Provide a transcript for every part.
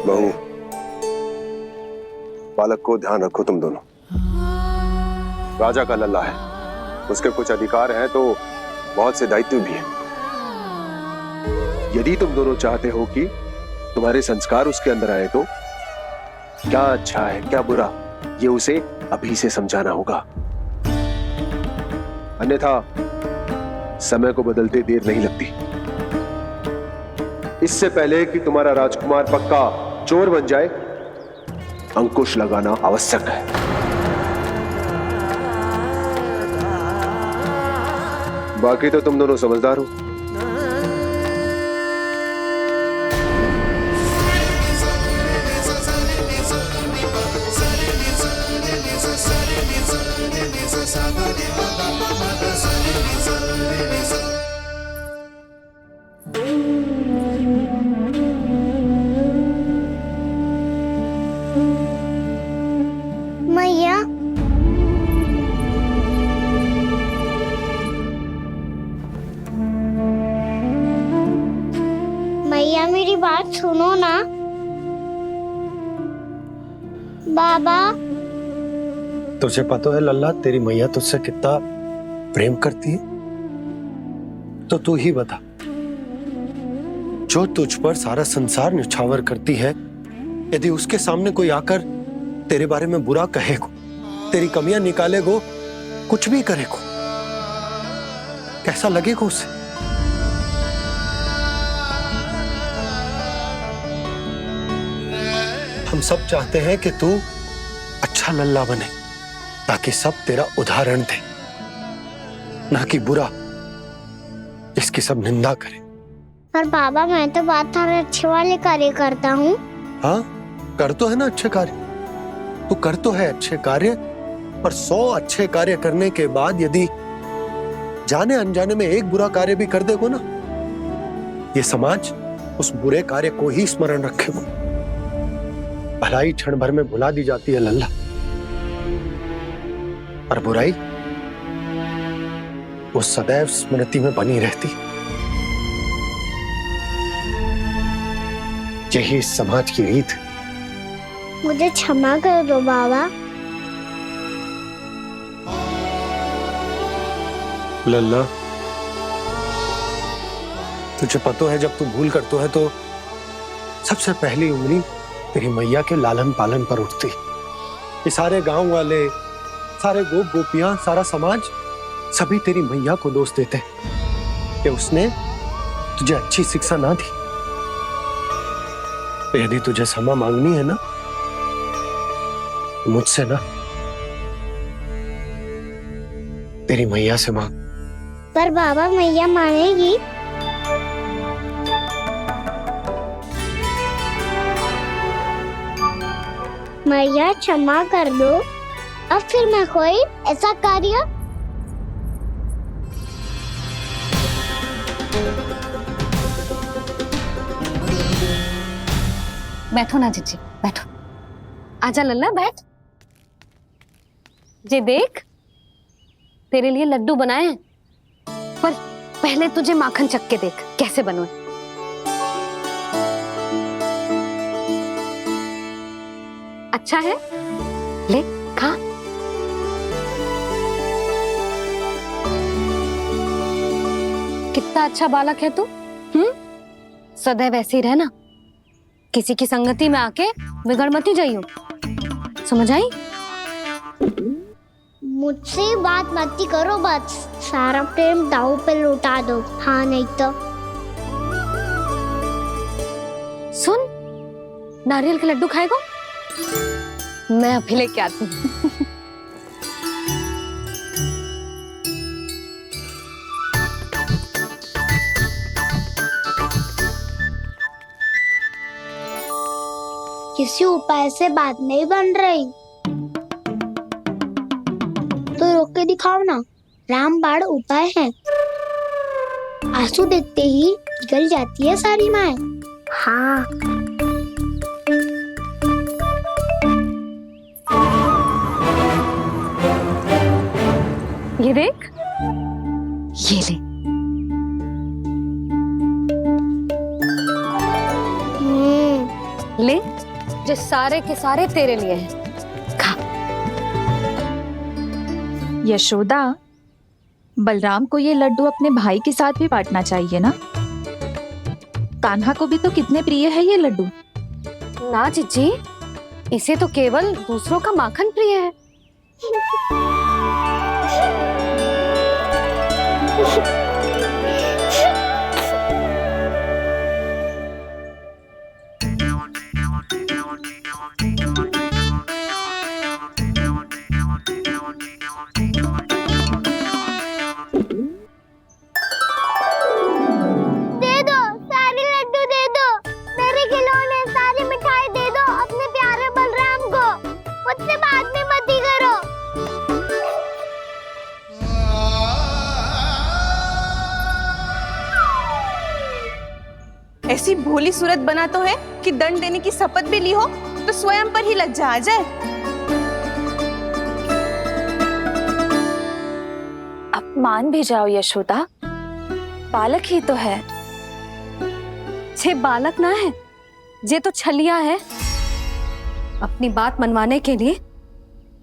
बहू, बालक को ध्यान रखो तुम दोनों। राजा का लल्ला है, उसके कुछ अधिकार हैं तो बहुत से दायित्व भी हैं। यदि तुम दोनों चाहते हो कि तुम्हारे संस्कार उसके अंदर आए तो क्या अच्छा है क्या बुरा, ये उसे अभी से समझाना होगा। अन्यथा समय को बदलते देर नहीं लगती। इससे पहले कि तुम्हारा राजकुमार पक्का चोर बन जाए, अंकुश लगाना आवश्यक है। बाकी तो तुम दोनों समझदार हो। मैया, मैया मेरी बात सुनो ना। बाबा, तुझे पता है लल्ला, तेरी मैया तुझसे कितना प्रेम करती है? तो तू ही बता, जो तुझ पर सारा संसार निछावर करती है, यदि उसके सामने कोई आकर तेरे बारे में बुरा कहेगो, तेरी कमियां निकालेगो, कुछ भी करेगो, कैसा लगेगा उसे? हम सब चाहते हैं कि तू अच्छा लल्ला बने, ताकि सब तेरा उदाहरण दे, ना कि बुरा जिसकी सब निंदा करे। पर बाबा मैं तो बात थारे अच्छे वाले कार्य करता हूँ। हाँ, कर तो है ना अच्छे कार्य, तू कर तो है अच्छे कार्य, पर 100 अच्छे कार्य करने के बाद यदि जाने अनजाने में एक बुरा कार्य भी कर देगो ना, ये समाज उस बुरे कार्य को ही स्मरण रखेगो। भलाई क्षण भर में भुला दी जाती है लल्ला, और बुराई वो सदैव स्मृति में बनी रहती। यही इस समाज की रीत है। मुझे क्षमा कर दो बाबा। लल्ला, तुझे पता है जब तू भूल करता है तो सबसे पहली उंगली तेरी मैया के लालन पालन पर उठती। ये सारे गांव वाले, सारे गोप गोपियां, सारा समाज, सभी तेरी मैया को दोष देते कि उसने तुझे अच्छी शिक्षा ना दी। तो यदि तुझे क्षमा मांगनी है ना, मुझसे ना, तेरी मैया से मांग। पर बाबा मैया मानेगी? मैया क्षमा कर दो, अब फिर मैं कोई ऐसा कार्य। बैठो ना जीजी, बैठो। आजा लल्ला, बैठ। ये देख, तेरे लिए लड्डू बनाए हैं, पर पहले तुझे माखन चख के देख कैसे बने। अच्छा है, ले खा। कितना अच्छा बालक है तू। सदैव ऐसे ही रहना, किसी की संगति में आके बिगड़ मत ही जाइयो, समझ आई? मुझसे बात मत ही करो, बस सारा प्रेम दाव पे लुटा दो। हाँ नहीं तो सुन, नारियल के लड्डू खाएगा? मैं अभी लेके आती हूँ। किसी उपाय से बात नहीं बन रही तो रोक के दिखाओ ना। रामबाण उपाय है, आंसू देखते ही निकल जाती है सारी माए। हाँ, ये देख, ये ले। ले, जो सारे के सारे तेरे लिए हैं, खा। यशोदा, बलराम को ये लड्डू अपने भाई के साथ भी बांटना चाहिए ना। कान्हा को भी तो कितने प्रिय है ये लड्डू। ना जीजी, इसे तो केवल दूसरों का माखन प्रिय है। दे दो, सारे लड्डू दे दो, मेरे खिलौने, सारी मिठाई दे दो अपने प्यारे बलराम को। मुझसे बाद में मत ही करो। ऐसी भोली सूरत बना तो है कि दंड देने की शपथ भी ली हो तो स्वयं पर ही लज्जा आ जाए। अब मान भी जाओ यशोदा, बालक ही तो है। छे बालक ना है, जे तो छलिया है। अपनी बात मनवाने के लिए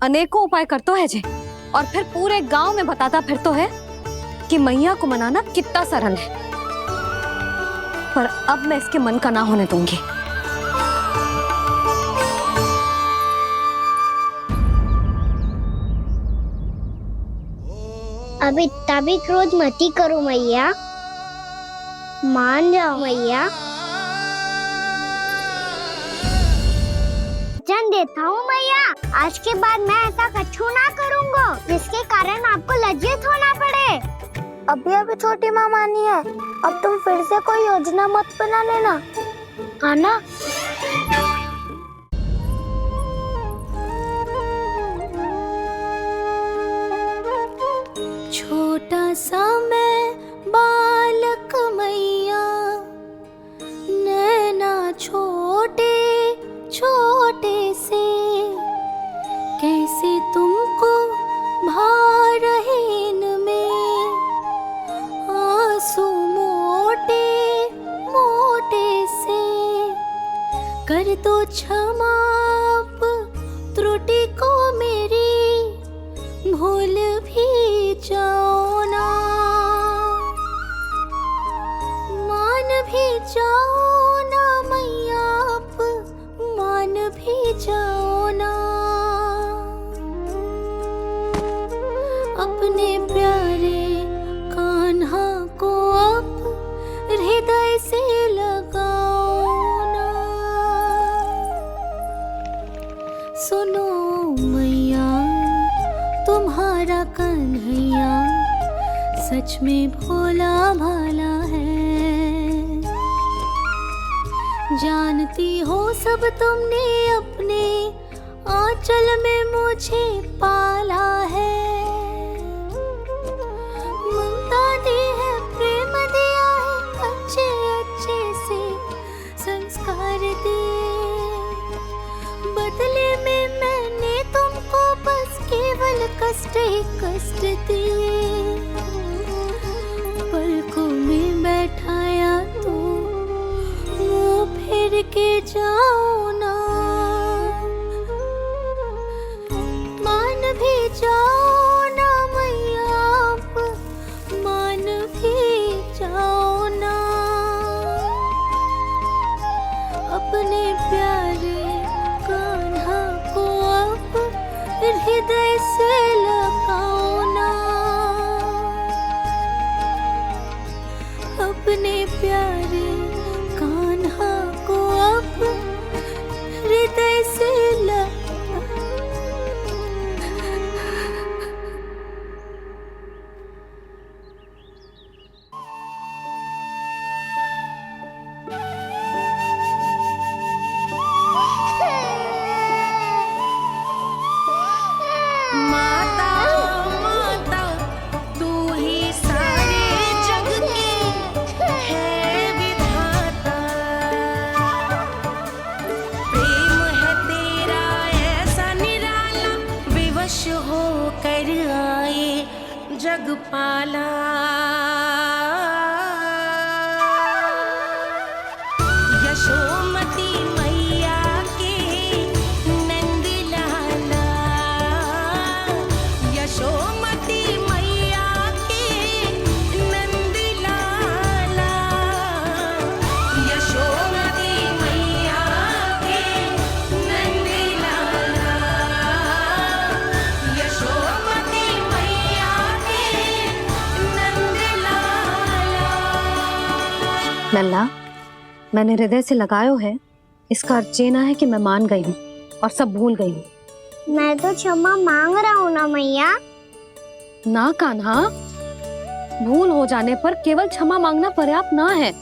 अनेकों उपाय करतो है जे, और फिर पूरे गांव में बताता फिरतो है कि मैया को मनाना कितना सरल है। पर अब मैं इसके मन का ना होने दूंगी। अब इतना भी क्रोध मत ही करो मैया, मान जाओ मैया। वचन देता हूँ मैया, आज के बाद मैं ऐसा कछु ना करूँगा जिसके कारण आपको लज्जित होना पड़े। अभी छोटी माँ मानी है, अब तुम फिर से कोई योजना मत बना लेना, हाँ ना? छोटा सा मैं बालक मैया, नैना छोटे छोटे से, कैसे तुमको भा रहे इनमें आंसू मोटे मोटे से। कर दो क्षमा त्रुटि को मेरी, भूल भी जाओ ना, मान भी जाओ ना मैया, आप मान भी जाओ ना। अपने प्यारे कान्हा को अब हृदय से लगाओ ना। सुनो मैया, तुम्हारा कन्हैया सच में भोला भाला है। जानती हो सब तुमने अपने आंचल में मुझे पाला है। ममता दी है, प्रेम दिया है, अच्छे अच्छे से संस्कार दिए। बदले में मैंने तुमको बस केवल कष्ट ही कष्ट दिए। पलकों में बैठाया तो मुंह फेर के जाओ ना, मान भी जाओ ना मैया, आप मान भी जाओ ना। अपने प्यारे कान्हा को अब हृदय से लगाओ ना। अपने प्यारे कान्हा को अब हृदय से जगपाला। यशोमती मैया लल्ला, मैंने हृदय से लगायो है, इसका अर्थ ये ना है कि मैं मान गई हूँ और सब भूल गई हूँ। मैं तो क्षमा मांग रहा हूँ ना मैया। ना कान्हा, भूल हो जाने पर केवल क्षमा मांगना पर्याप्त ना है।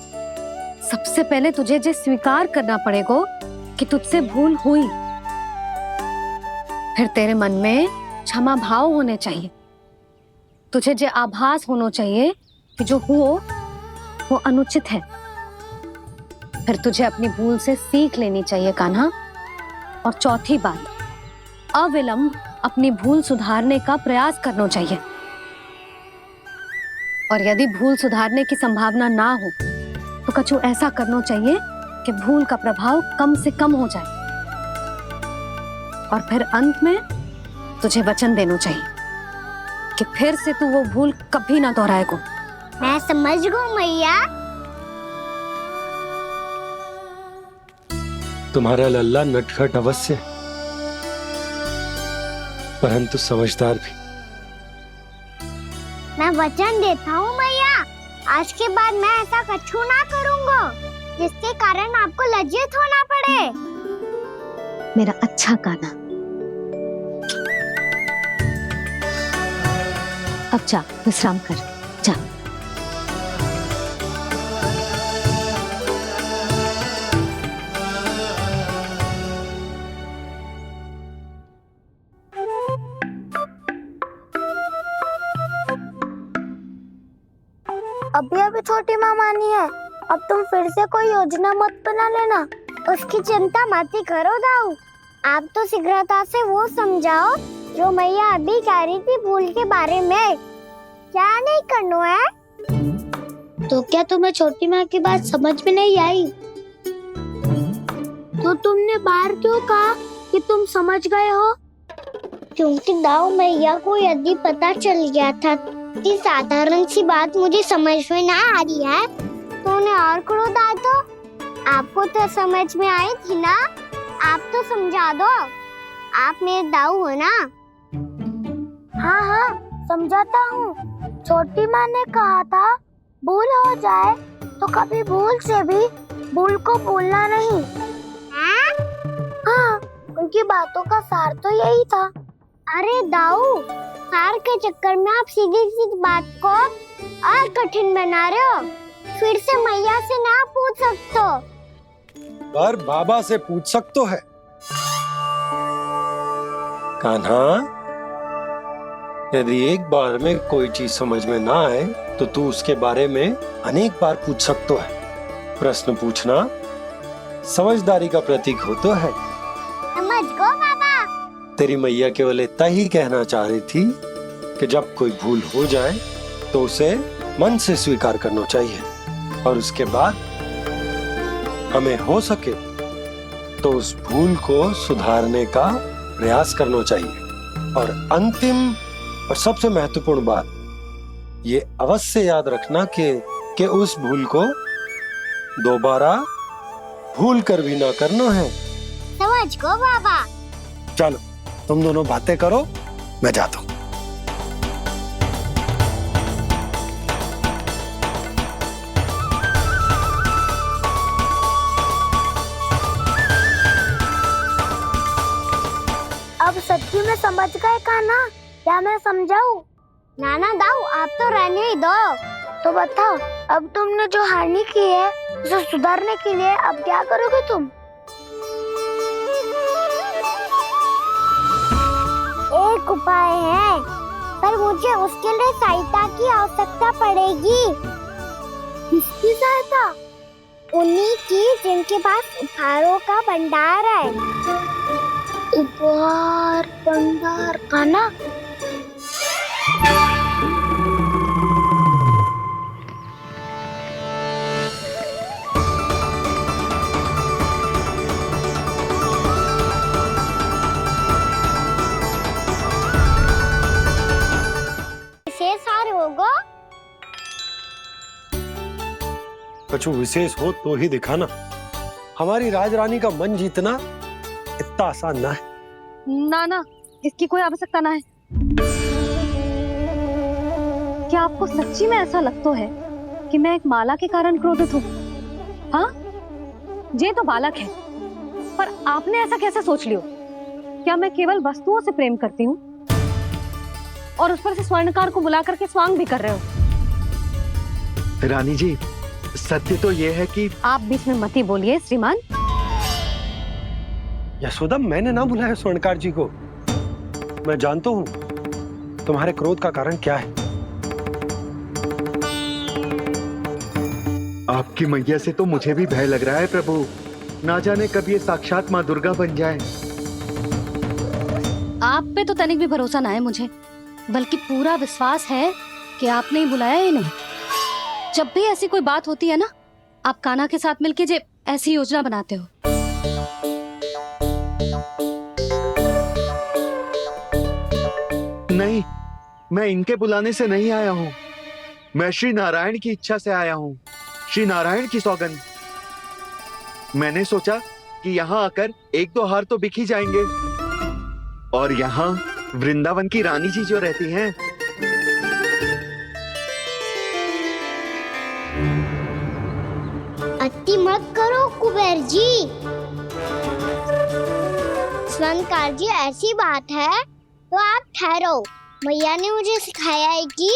सबसे पहले तुझे ये स्वीकार करना पड़ेगा कि तुझसे भूल हुई। फिर तेरे मन में क्षमा भाव होने चाहिए। तुझे ये आभास होना चाहिए कि जो हुआ वो अनुचित है। फिर तुझे अपनी भूल से सीख लेनी चाहिए कान्हा। और चौथी बात, अविलंब अपनी भूल सुधारने का प्रयास करना चाहिए। और यदि भूल सुधारने की संभावना ना हो तो कछु ऐसा करना चाहिए कि भूल का प्रभाव कम से कम हो जाए। और फिर अंत में तुझे वचन देना चाहिए कि फिर से तू वो भूल कभी ना दोहराएगा। मैं समझ गई मैया। तुम्हारा लल्ला नटखट अवश्य है, परंतु समझदार भी। मैं वचन देता हूँ मैया, आज के बाद मैं ऐसा कछु ना करूँगा जिसके कारण आपको लज्जित होना पड़े। मेरा अच्छा कान्हा, अब जा विश्राम कर, जा। अभी अभी छोटी माँ मानी है, अब तुम फिर से कोई योजना मत बना लेना। उसकी चिंता मत ही करो दाऊ। आप तो शीघ्रता से वो समझाओ जो मैया अभी कह रही थी भूल के बारे में। क्या नहीं करना है? तो क्या तुम्हें छोटी माँ की बात समझ में नहीं आई? तो तुमने बाहर क्यों कहा कि तुम समझ गए हो? क्योंकि दाऊ मैया को यदि पता चल गया था कि साधारण सी बात मुझे समझ में ना आ रही है तो उन्हें और क्रोध आया तो आपको तो समझ में आई थी ना। आप तो समझा दो, आप मेरे दाऊ हो ना। हाँ हाँ समझाता हूँ। छोटी माँ ने कहा था भूल हो जाए तो कभी भूल से भी भूल को भूलना नहीं। हाँ उनकी बातों का सार तो यही था। अरे दाऊ, सार के चक्कर में आप सीधी सीधी बात को और कठिन बना रहे हो। फिर से मैया से ना पूछ सकते हो, पर बाबा से पूछ सकते है। कान्हा, यदि एक बार में कोई चीज समझ में ना आए तो तू उसके बारे में अनेक बार पूछ सकते है। प्रश्न पूछना समझदारी का प्रतीक होता है। समझ गो बाबा। तेरी मैया केवल इतना ही कहना चाह रही थी कि जब कोई भूल हो जाए तो उसे मन से स्वीकार करना चाहिए और उसके बाद हमें हो सके तो उस भूल को सुधारने का प्रयास करना चाहिए। और अंतिम और सबसे महत्वपूर्ण बात ये अवश्य याद रखना कि उस भूल को दोबारा भूल कर भी ना करना है। समझ गो बाबा। चलो तुम दोनों बातें करो, मैं जाता हूँ। अब सच्ची में समझ गए कान्हा? क्या मैं समझाऊं? नाना दाऊ, आप तो रहने ही दो। तो बताओ, अब तुमने जो हानि की है उसे सुधारने के लिए अब क्या करोगे तुम? एक उपाय है, पर मुझे उसके लिए सहायता की आवश्यकता पड़ेगी। किसकी सहायता? उन्हीं की जिनके पास उपहारों का भंडार है। उपहार भंडार का ना? कछु विशेष हो तो ही दिखाना। हमारी राजरानी का मन जीतना इतना आसान ना है। ना ना, इसकी कोई आवश्यकता ना है। क्या आपको सच्ची में ऐसा लगता है कि मैं एक माला के कारण क्रोधित हूँ? हाँ, ये तो बालक है, पर आपने ऐसा कैसे सोच लियो? क्या मैं केवल वस्तुओं से प्रेम करती हूँ और उस पर से स्वर्णकार को बुला करके स्वांग भी कर रहे हो? रानी जी, सत्य तो ये है कि आप बीच में मत ही बोलिए श्रीमान। यशोदा, मैंने ना बुलाया स्वर्णकार जी को। मैं जानता हूँ तुम्हारे क्रोध का कारण क्या है। आपकी मैया से तो मुझे भी भय लग रहा है प्रभु। ना जाने कब ये साक्षात माँ दुर्गा बन जाए। आप पे तो तनिक भी भरोसा ना है मुझे, बल्कि पूरा विश्वास है कि आपने ही बुलाया ही नहीं। जब भी ऐसी कोई बात होती है ना, आप कान्हा के साथ मिलके जे ऐसी योजना बनाते हो। नहीं, मैं इनके बुलाने से नहीं आया हूँ। मैं श्री नारायण की इच्छा से आया हूँ, श्री नारायण की सौगंध। मैंने सोचा कि यहाँ आकर एक दो हार तो बिक ही जाएंगे, और यहाँ वृंदावन की रानी जी जो रहती हैं। अति मत करो कुबेर जी। स्वर्णकार जी, ऐसी बात है तो आप ठहरो। मैया ने मुझे सिखाया है कि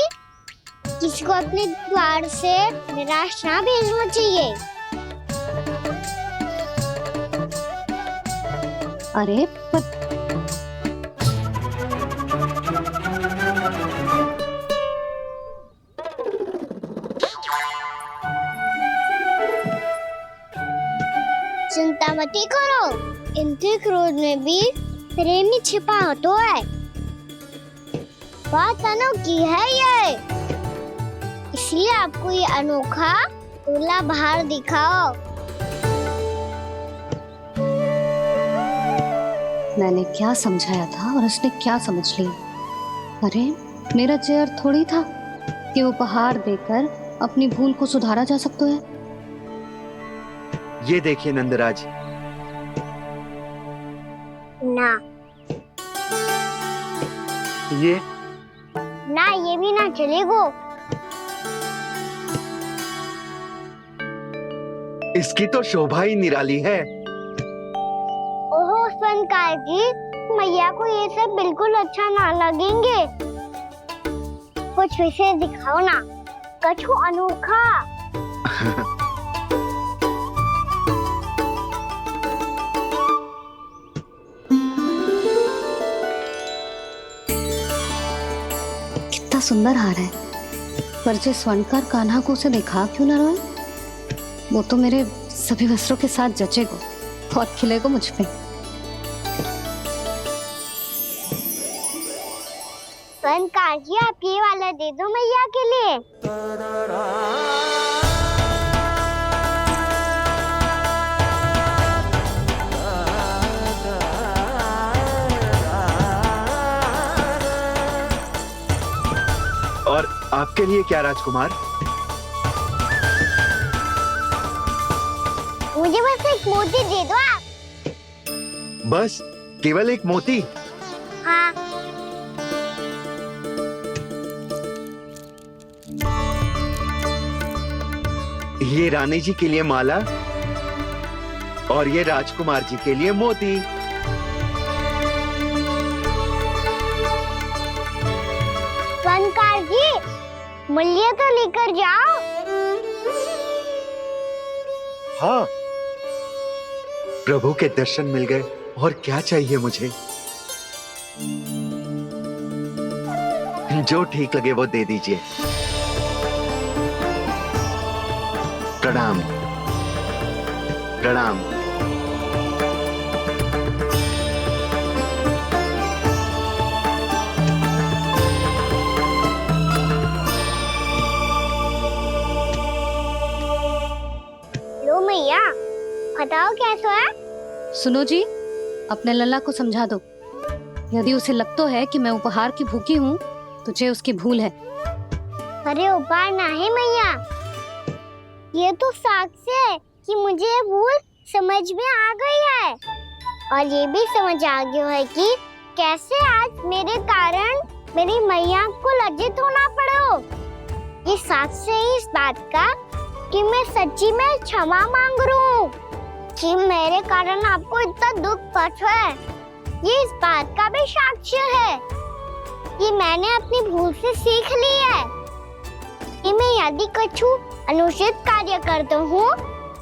किसी को अपने द्वार से निराश ना भेजना चाहिए। अरे पर चिंता मत करो, इनके क्रोध में भी प्रेम ही छिपा तो है। बात अनोखी है ये, इसलिए आपको ये अनोखा दूल्हा बाहर दिखाओ। मैंने क्या समझाया था और उसने क्या समझ लिया? अरे मेरा चेयर थोड़ी था कि उपहार देकर अपनी भूल को सुधारा जा सकता है। ये देखिए नंदराज। ना ये ना, ये भी ना चलेगो। इसकी तो शोभा ही निराली है। ओहो स्वर्णकार जी, मैया को ये सब बिल्कुल अच्छा ना लगेंगे। कुछ विशेष दिखाओ ना, कछु अनोखा। कितना सुंदर हार है, पर जो स्वर्णकार कान्हा को उसे देखा क्यों ना रोए? वो तो मेरे सभी वस्त्रों के साथ जचेगा, बहुत खिलेगा मुझ पे। स्वर्णकार जी, आप ये वाला दे दो मैया के लिए। और आपके लिए क्या राजकुमार? मुझे बस एक मोती दे दो आप। बस केवल एक मोती? हाँ। ये रानी जी के लिए माला और ये राजकुमार जी के लिए मोती। स्वर्णकार जी, मूल्य तो लेकर जाओ। हाँ, प्रभु के दर्शन मिल गए, और क्या चाहिए मुझे? जो ठीक लगे वो दे दीजिए। प्रणाम प्रणाम। लो मैया, बताओ कैसा है? सुनो जी, अपने लल्ला को समझा दो। यदि उसे लगता है कि मैं उपहार की भूखी हूँ, तो ये उसकी भूल है। अरे उपहार ना है मैया, ये तो साक्ष्य है कि मुझे ये भूल समझ में आ गई है, और ये भी समझ आ गया है कि कैसे आज मेरे कारण मेरी मैया को लज्जित होना पड़ो। ये साक्ष्य है इस बात का कि मैं सच्ची में क्षमा मांग रहा हूँ कि मेरे कारण आपको इतना दुख पहुंचा है। ये इस बात का भी साक्ष्य है कि मैंने अपनी भूल से सीख ली है कि मैं यदि कुछ अनुचित कार्य करता हूँ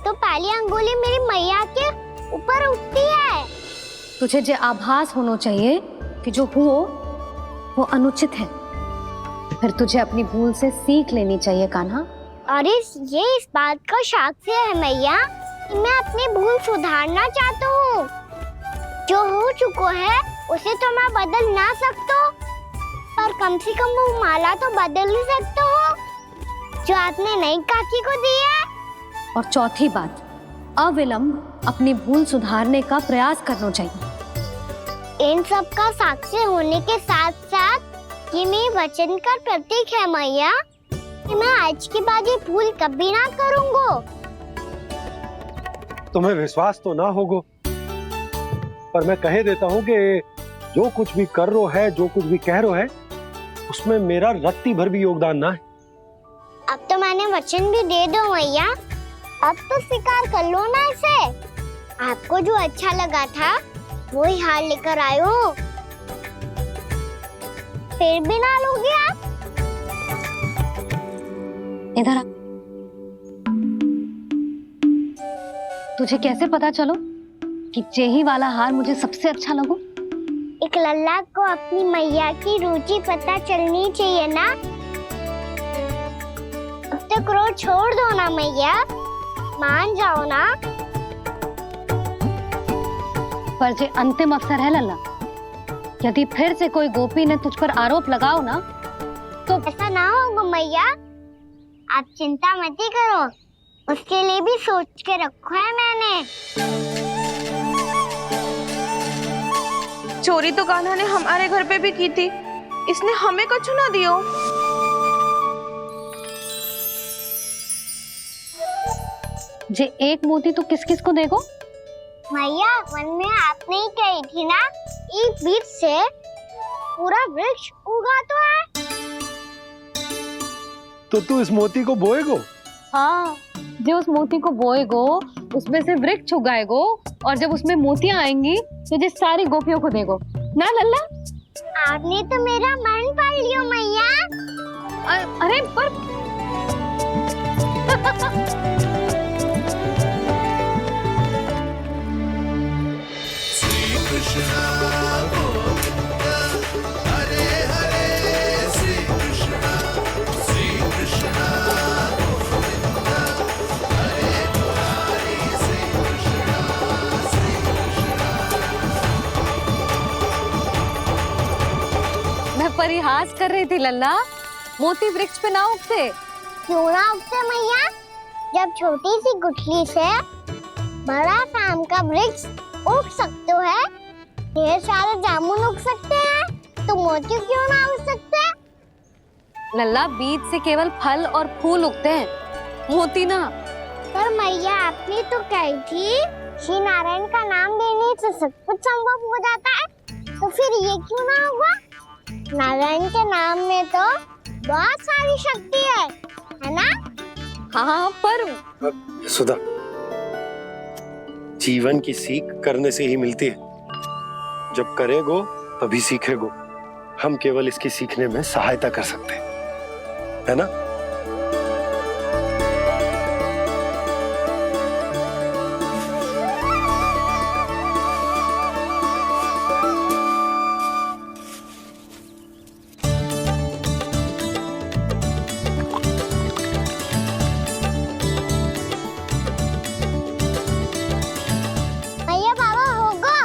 तो पहली अंगुली मेरी मैया के ऊपर उठती है। तुझे जो आभास होना चाहिए कि जो हुआ वो अनुचित है, फिर तुझे अपनी भूल से सीख लेनी चाहिए कान्हा। और ये इस बात का साक्ष्य है मैया कि मैं अपनी भूल सुधारना चाहता हूँ। जो हो चुका है उसे तो मैं बदल ना सकता, पर कम से कम वो माला तो बदल ही सकता हूँ जो आपने नई काकी को दी है। और चौथी बात, अविलंब अपनी भूल सुधारने का प्रयास करना चाहिए। इन सब का साक्षी होने के साथ साथ ये मेरे वचन का प्रतीक है मैया कि मैं आज के बाद ये भूल कभी ना करूँगा। तुम्हें विश्वास तो ना होगो, पर मैं कह देता हूँ कि जो कुछ भी कर रो है, जो कुछ भी कह रो है, उसमें मेरा रत्ती भर भी योगदान ना है। अब तो मैंने वचन भी दे दो मैया, अब तो स्वीकार कर लो ना इसे। आपको जो अच्छा लगा था वो ही हार लेकर आयो, फिर भी ना लोगे आप। इधर आ। तुझे कैसे पता चलो कि जेही वाला हार मुझे सबसे अच्छा लगो? एक लल्ला को अपनी मैया की रुचि पता चलनी चाहिए ना। अब तो क्रोध छोड़ दो ना मैया, मान जाओ ना। पर जे अंतिम अवसर है लल्ला, यदि फिर से कोई गोपी ने तुझ पर आरोप लगाओ ना तो ऐसा ना होगा मैया, आप चिंता मत ही करो, उसके लिए भी सोच के रखा है मैंने। चोरी तो कान्हा ने हमारे घर पे भी की थी, इसने हमें कछु ना दियो। जे एक मोती तो किस किस को देगो? मैया मन में आपने ही कही थी ना, एक बीज से पूरा वृक्ष उगा तो है। तो तू इस मोती को बोएगो? हाँ, जो उस मोती को बोएगो उसमें से वृक्ष उगाएगो, और जब उसमें मोतियां आएंगी तो जो सारी गोपियों को देगो ना लल्ला। आपने तो मेरा मन पढ़ लियो मैया। अरे पर मैं परिहास कर रही थी लल्ला, मोती वृक्ष पे ना उगते। क्यों ना उगते मैया, जब छोटी सी गुठली से बड़ा आम का वृक्ष उग सकते है, ढेर सारे जामुन उग सकते हैं, तो मोती क्यों ना उग सकते? लल्ला, बीज से केवल फल और फूल उगते हैं, मोती ना। पर मैया आपने तो कही थी श्री नारायण का नाम लेने से सब कुछ संभव हो जाता है, तो फिर ये क्यों ना होगा? नारायण के नाम में तो बहुत सारी शक्ति है ना? हाँ, पर सुधा, जीवन की सीख करने से ही मिलती है। जब करेगो तभी सीखेगो। हम केवल इसकी सीखने में सहायता कर सकते हैं, है ना? भैया बाबा होगा,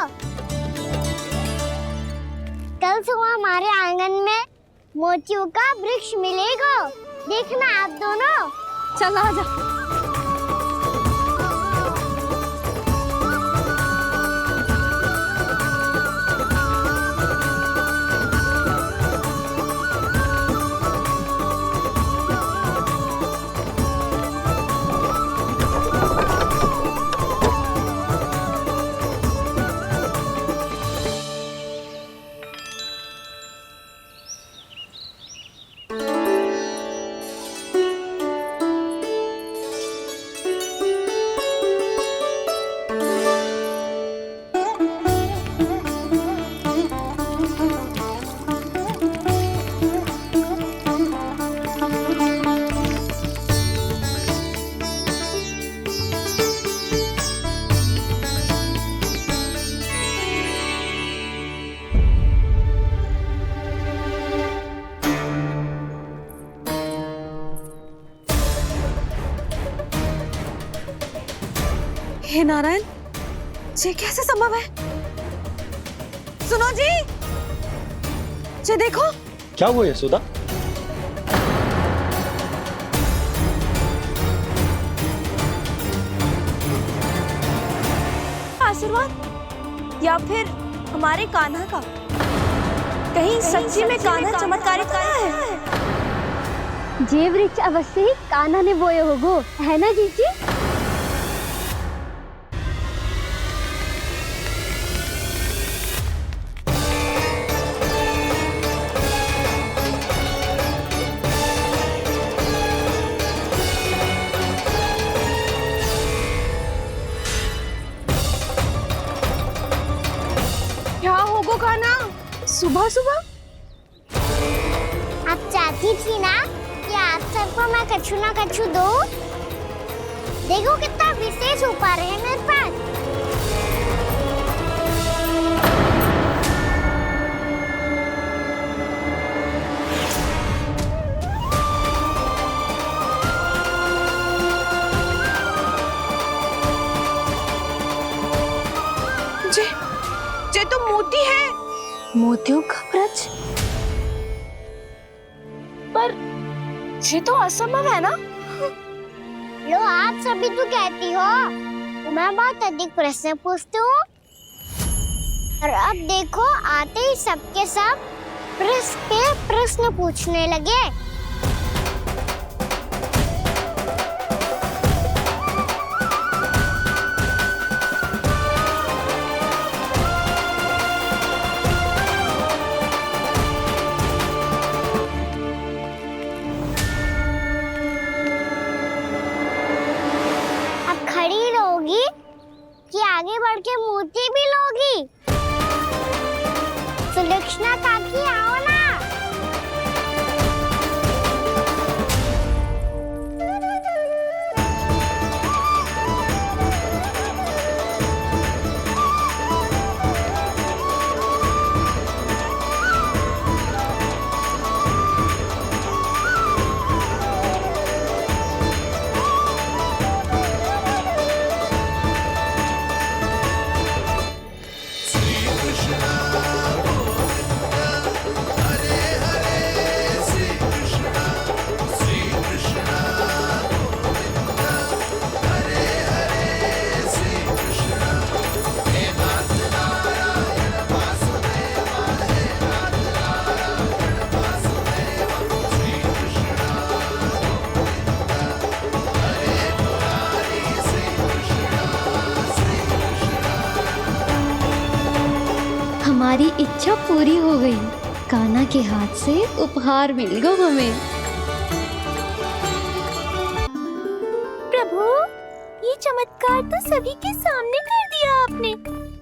कल सुबह हमारे आंगन में मोतियों का वृक्ष मिलेगा, देखना आप दोनों। चल आ जा। नारायण, ये कैसे संभव है? सुनो जी, ये देखो। क्या हुआ यशोदा? आशीर्वाद या फिर हमारे कान्हा का? कहीं सच्ची में कान्हा चमत्कारिक है? जे वृक्ष अवश्य ही कान्हा ने बोए होगो, है ना जीजी? क्या होगो कान्हा सुबह सुबह? आप चाहती थी ना कि आज सबको मैं कछु ना कछु दूं? देखो कितना विशेष उपहार है मेरे पास। जे तो मोती है। मोतियों का ब्रज? पर ये तो असंभव है ना? लो आप सभी तो कहती हो, मैं बहुत अधिक प्रश्न पूछती हूँ, और अब देखो आते ही सबके सब प्रश्न पे प्रश्न पूछने लगे। खड़ी रहोगी कि आगे बढ़ के मूर्ति भी लोगी? सुलक्षणा काकी आओ ना। हमारी इच्छा पूरी हो गई। कान्हा के हाथ से उपहार मिल गया हमें। प्रभु, ये चमत्कार तो सभी के सामने कर दिया आपने।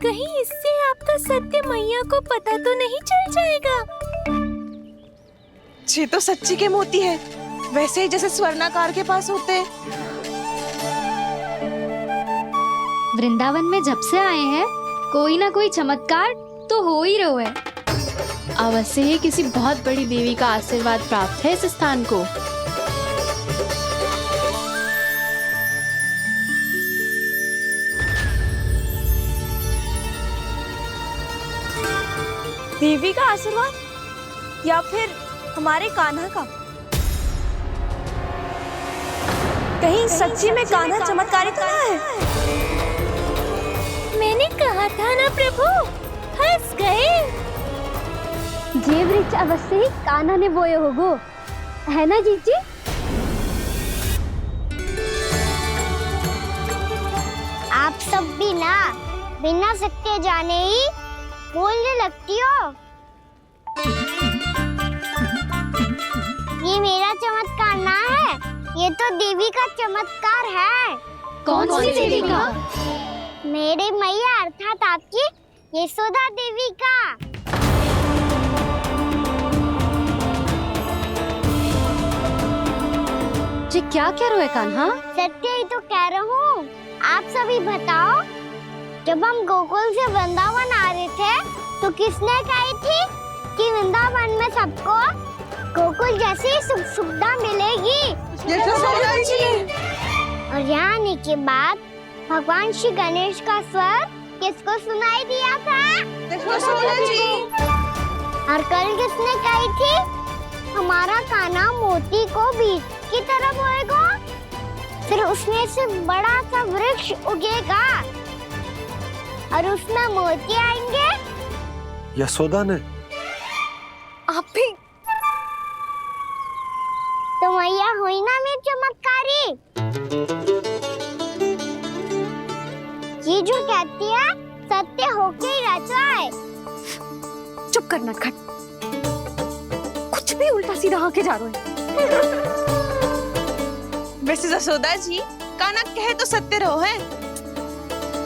कहीं इससे आपका सत्य मैया को पता तो नहीं चल जाएगा? ये तो सच्ची के मोती है, वैसे ही जैसे स्वर्णाकार के पास होते हैं। वृंदावन में जब से आए हैं कोई ना कोई चमत्कार तो हो ही रहा है। अवश्य ही किसी बहुत बड़ी देवी का आशीर्वाद प्राप्त है इस स्थान को। देवी का आशीर्वाद या फिर हमारे कान्हा का? कहीं सच्ची में कान्हा चमत्कारिक तो है? मैंने कहा था ना प्रभु, फंस गए। जे वृक्ष अवश्य ही कान्हा ने बोए होगो, है ना जीजी? आप सब भी ना बिना सत्य जाने ही बोलने लगती हो। ये मेरा चमत्कार ना है, ये तो देवी का चमत्कार है। कौन सी देवी का? मेरे मैया अर्थात आपकी यशोदा देवी का। जी क्या कह रहे हो कान्हा? सत्य ही तो कह रहा हूँ। आप सभी बताओ, जब हम गोकुल से वृंदावन आ रहे थे तो किसने कही थी कि वृंदावन में सबको गोकुल जैसी सुख सुविधा मिलेगी? और यहाँ आने के बाद भगवान श्री गणेश का स्वर किसको सुनाई दिया था? यशोदा जी। और कल किसने कही थी हमारा कान्हा मोती को बीज की तरह बोएगा, फिर उसमें से बड़ा सा वृक्ष उगेगा और उसमें मोती आएंगे? यशोदा ने। आप भी तो मैया हुई ना मेरी चमत्कारी। ये जो कहती है सत्य होके ही रहता है। चुप कर नटखट, कुछ भी उल्टा सीधा आके जा रहे हैं। वैसे यशोदा जी, कान्हा कहे तो सत्य रहो है।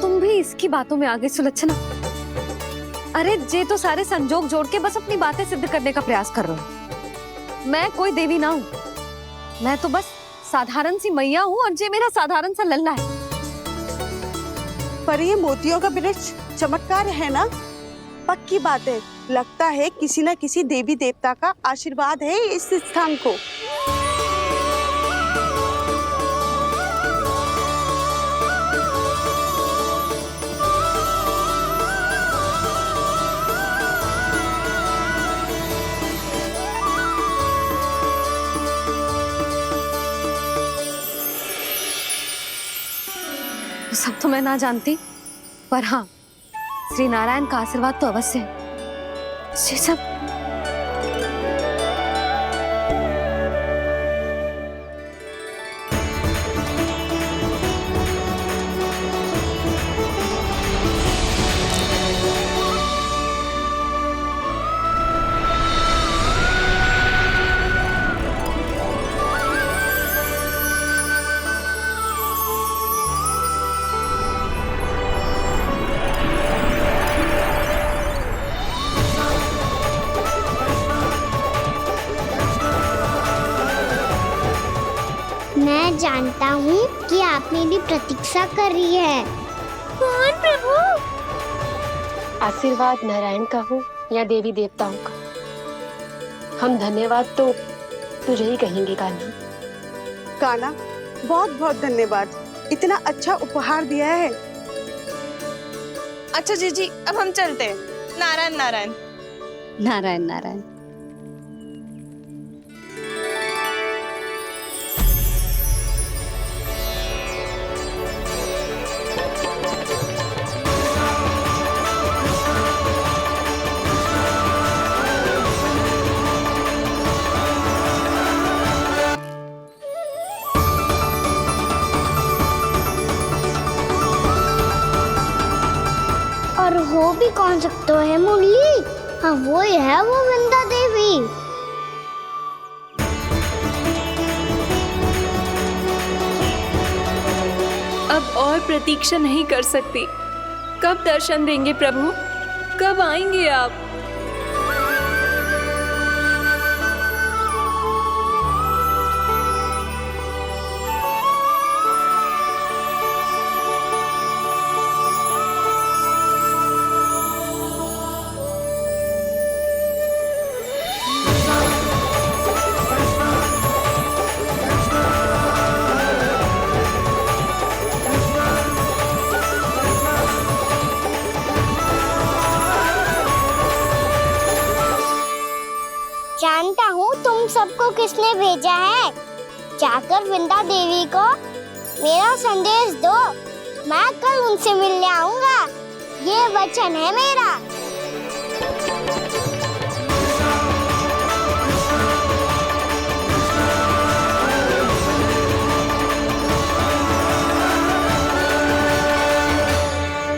तुम भी इसकी बातों में आगे सुलझना। अरे जे तो सारे संजोग जोड़ के बस अपनी बातें सिद्ध करने का प्रयास कर रहे हो। मैं कोई देवी ना हूँ, मैं तो बस साधारण सी मैया हूँ और जे मेरा साधारण सा लल्ला है। पर ये मोतियों का वृक्ष चमत्कार है ना? पक्की बात है, लगता है किसी न किसी देवी देवता का आशीर्वाद है इस स्थान को। सब तो मैं ना जानती, पर हाँ, श्री नारायण का आशीर्वाद तो अवश्य है। ये सब मैं जानता हूँ कि आप मेरी प्रतीक्षा कर रही है। कौन प्रभु? आशीर्वाद नारायण का हो या देवी देवताओं का, हम धन्यवाद तो तुझे ही कहेंगे कान्हा। कान्हा, बहुत बहुत धन्यवाद, इतना अच्छा उपहार दिया है। अच्छा जीजी, अब हम चलते हैं। नारायण नारायण। नारायण नारायण। और हो भी कौन सकता है मुरली? हाँ, वो ही है वो वृंदा देवी। अब और प्रतीक्षा नहीं कर सकती। कब दर्शन देंगे प्रभु? कब आएंगे आप? जानता हूँ तुम सबको किसने भेजा है। जाकर वृंदा देवी को मेरा संदेश दो, मैं कल उनसे मिलने आऊंगा। ये वचन है मेरा।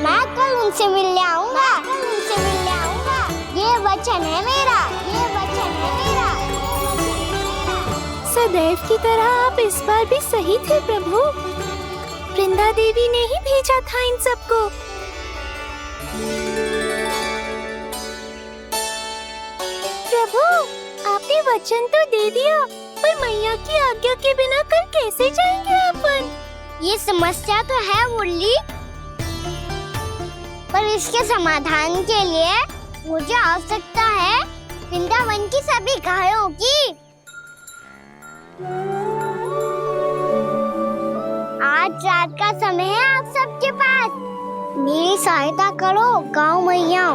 मैं कल उनसे मिलने आऊंगा। ये वचन है मेरा। सदैव की तरह आप इस बार भी सही थे प्रभु। वृंदा देवी ने ही भेजा था इन सबको। प्रभु, आपने वचन तो दे दिया, पर मैया की आज्ञा के बिना कल कैसे जाएंगे अपन? ये समस्या तो है मुरली, पर इसके समाधान के लिए मुझे आवश्यकता है वृंदावन की सभी गायों की। आज रात का समय है आप सबके पास। मेरी सहायता करो गांव मैया।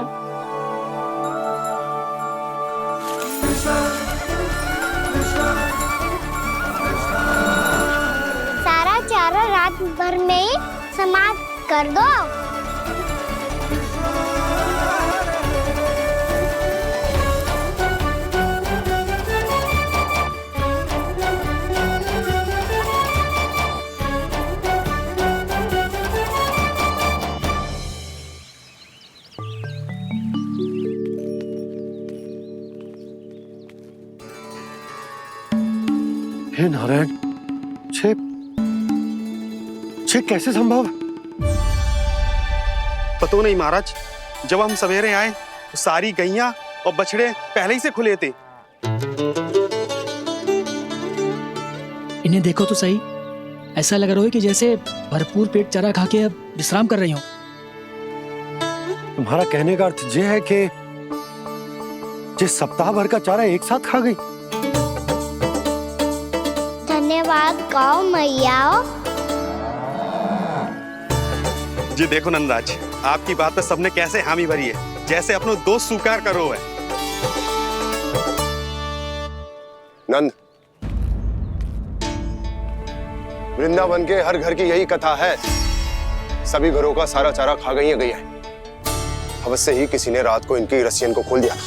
सारा चारा रात भर में ही समाप्त कर दो। हे नारायण, छे कैसे संभव? पतो नहीं महाराज, जब हम सवेरे आए तो सारी गैया और बछड़े पहले ही से खुले थे। इन्हें देखो तो सही, ऐसा लग रहा है कि जैसे भरपूर पेट चारा खा के अब विश्राम कर रही हो। तुम्हारा कहने का अर्थ ये है कि जिस सप्ताह भर का चारा एक साथ खा गई। धन्यवाद गांव मैया। जी देखो नंदराज, आपकी बात पे सबने कैसे हामी भरी है, जैसे अपनो दोस्त स्वीकार करो है। नंद, वृंदावन के हर घर की यही कथा है। सभी घरों का सारा चारा खा गई है। अवश्य ही किसी ने रात को इनकी रस्सियन को खोल दिया था।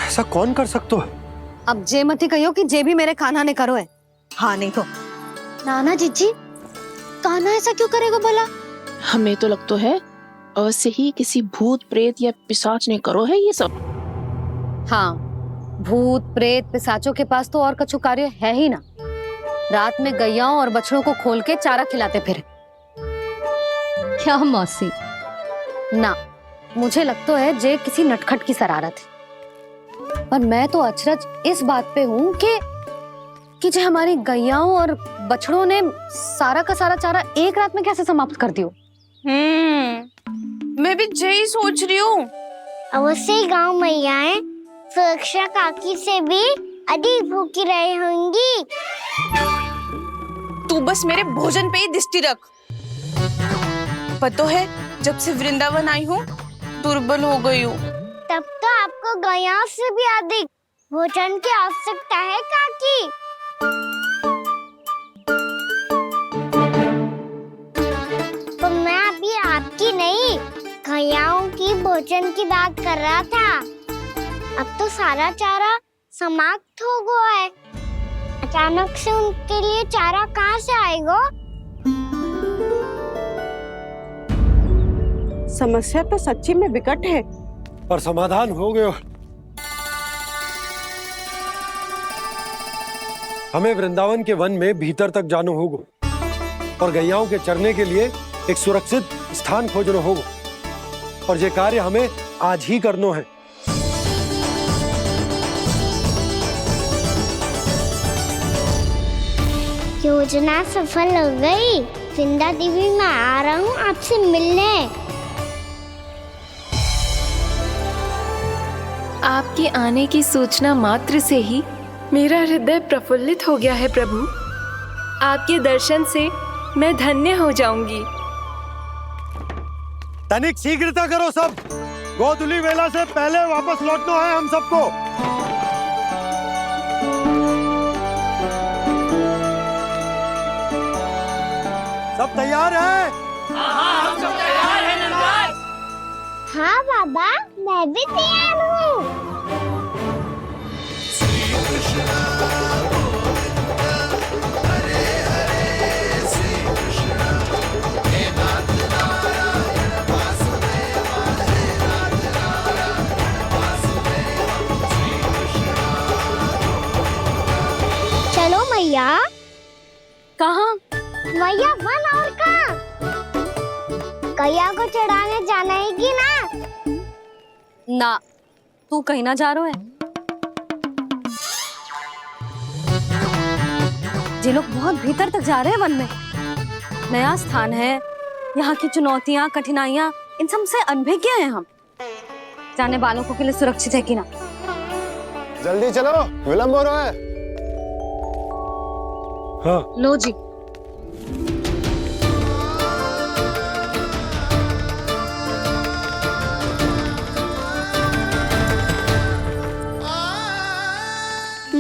ऐसा कौन कर सकता है? अब जे मत ही कहियो कि जे भी मेरे कान्हा ने करो है। हाँ नहीं तो नाना जीजी, कान्हा ऐसा क्यों करेगा भला? हमें तो लगता है अवश्य ही किसी भूत प्रेत या पिशाच ने करो है ये सब। हाँ, भूत प्रेत पिशाचों के पास तो और कछु कार्य है ही ना। रात में गैयाओं और बछड़ों को खोल के चारा खिलाते फिर। क्या मौसी? ना, मुझे लगता है जे किसी नटखट की शरारत है। पर मैं तो अचरज इस बात पे हूँ कि जो हमारी गैयाओं और बछड़ों ने सारा का सारा चारा एक रात में कैसे समाप्त कर दियो। मैं भी यही सोच रही हूँ। अवश्य ही गांव मैयाएं सुरक्षा काकी से भी अधिक भूखी रही होंगी। तू बस मेरे भोजन पे ही दृष्टि रख। पता है, जब से वृंदावन आई हूँ दुर्बल हो गई हूँ। तब तो आपको गैयाओं से भी अधिक भोजन की आवश्यकता है काकी। तो मैं अभी आपकी नहीं, गैयाओं की भोजन की बात कर रहा था। अब तो सारा चारा समाप्त हो गया है। अचानक से उनके लिए चारा कहाँ से आएगा? समस्या तो सच्ची में विकट है, पर समाधान हो गयो। हमें वृंदावन के वन में भीतर तक जाना होगा और गैयाओं के चरने के लिए एक सुरक्षित स्थान खोजना होगा, और ये कार्य हमें आज ही करना है। योजना सफल हो गई। वृंदा देवी, मैं आ रहा हूँ आपसे मिलने। आपके आने की सूचना मात्र से ही मेरा हृदय प्रफुल्लित हो गया है प्रभु। आपके दर्शन से मैं धन्य हो जाऊंगी। तनिक शीघ्रता करो सब, गोधुली वेला से पहले वापस लौटना है हम सबको। सब तैयार है? हाँ बाबा, मैं भी तैयार हूँ। चलो मैया। कहाँ? मैया वन और कहाँ? गैया को चढ़ाने जाना है कि ना? ना, तू कहीं ना जा रहा है। जे लोग बहुत भीतर तक जा रहे हैं वन में, नया स्थान है, यहाँ की चुनौतियाँ कठिनाइयाँ इन सब से अनभिज्ञ हैं हम। जाने वालों के लिए सुरक्षित है कि ना? जल्दी चलो, विलंब हो रहा है। हाँ। लो जी,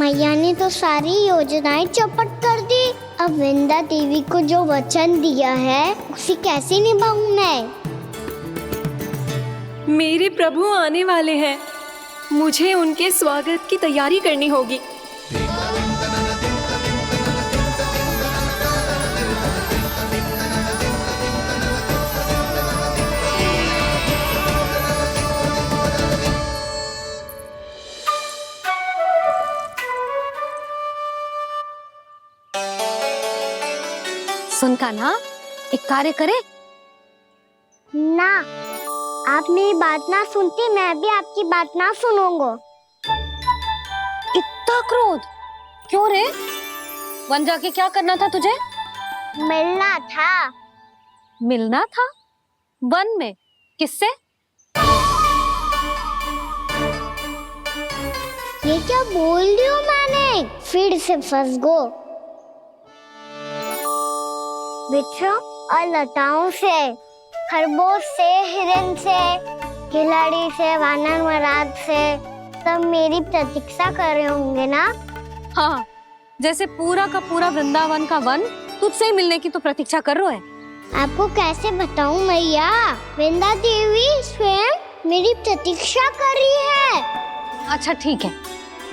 मैया ने तो सारी योजनाएं चौपट कर दी। अब वृंदा देवी को जो वचन दिया है उसे कैसे निभाऊं मैं? मेरे प्रभु आने वाले हैं, मुझे उनके स्वागत की तैयारी करनी होगी। सुन कान्हा, एक कार्य करे ना, आप मेरी बात ना सुनती, मैं भी आपकी बात ना सुनूंगा। इतना क्रोध क्यों रे? वन जाके क्या करना था तुझे? मिलना था। मिलना था? वन में? किससे? ये क्या बोल रही हूँ मैंने? फिर से फंस गो। बिच्छू और लताओं से, खरगोश से, हिरन से, खिलाड़ी से, वानर महाराज से, सब मेरी प्रतीक्षा कर रहे होंगे ना? हाँ, जैसे पूरा का पूरा वृंदावन का वन तुझसे ही मिलने की तो प्रतीक्षा कर रहा है। आपको कैसे बताऊं मैया? वृंदा देवी स्वयं मेरी प्रतीक्षा कर रही है। अच्छा ठीक है,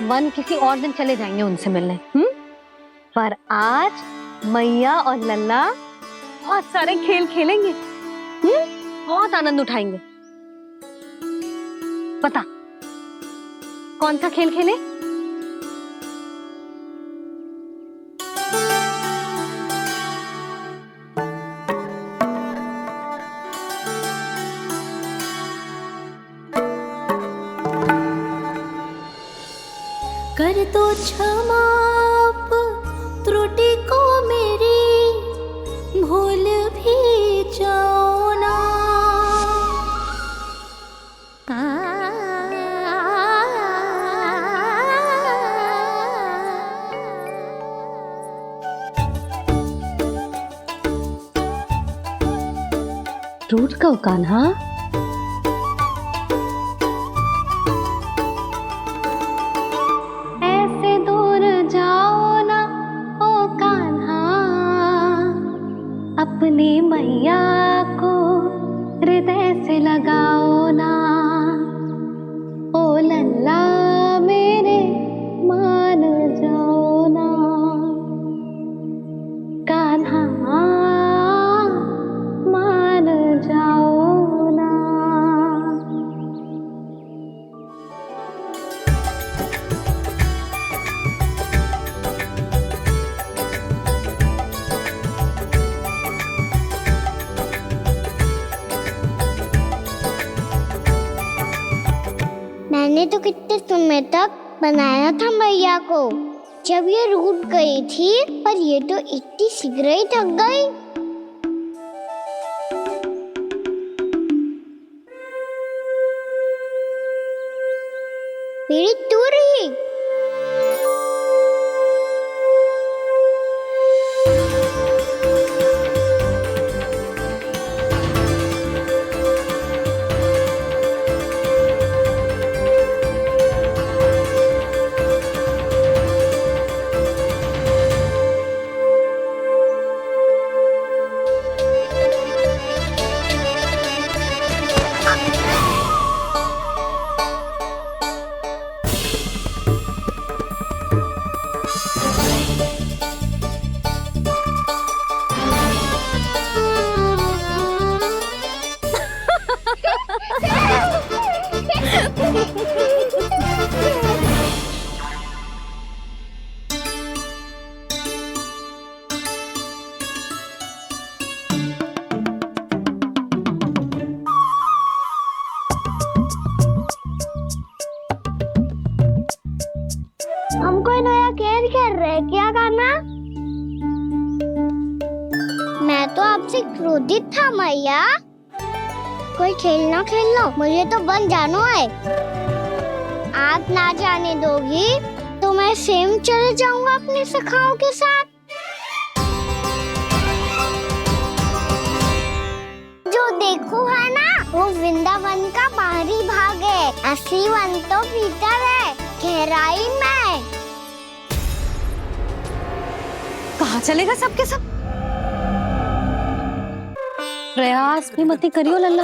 वन किसी और दिन चले जाएंगे उनसे मिलने। पर आज मैया और लल्ला बहुत सारे खेल खेलेंगे। बहुत आनंद उठाएंगे। पता कौन सा खेल खेले? कर दो क्षमा त्रुटि को मेरी, भूल भी जाओ ना। टूट गओ कान्हा? ऐसे दूर जाओ ना ओ कान्हा, अपनी मैया को हृदय से लगाओ ना। ओ लल्ला मेरे मान जाओ ना, कान्हा मान जाओ ना। मैंने तो कितने समय तक बनाया था मैया को, जब ये रूठ गई थी, पर ये तो इतनी शीघ्र ही थक गई। मेरी दूर ही हम कोई नया खेल खेल रहे क्या करना? मैं तो आपसे क्रोधित था मैया। कोई खेलना खेल लो, मुझे तो बन जाना है। आप ना जाने दोगी तो मैं स्वयं चले जाऊंगा अपने सखाओं के साथ। जो देखो है ना, वो वृंदावन का बाहरी भाग है, असली वन तो भीतर है, गहराई में। कहाँ चलेगा सबके सब? प्रयास भी मत करियो लल्ला।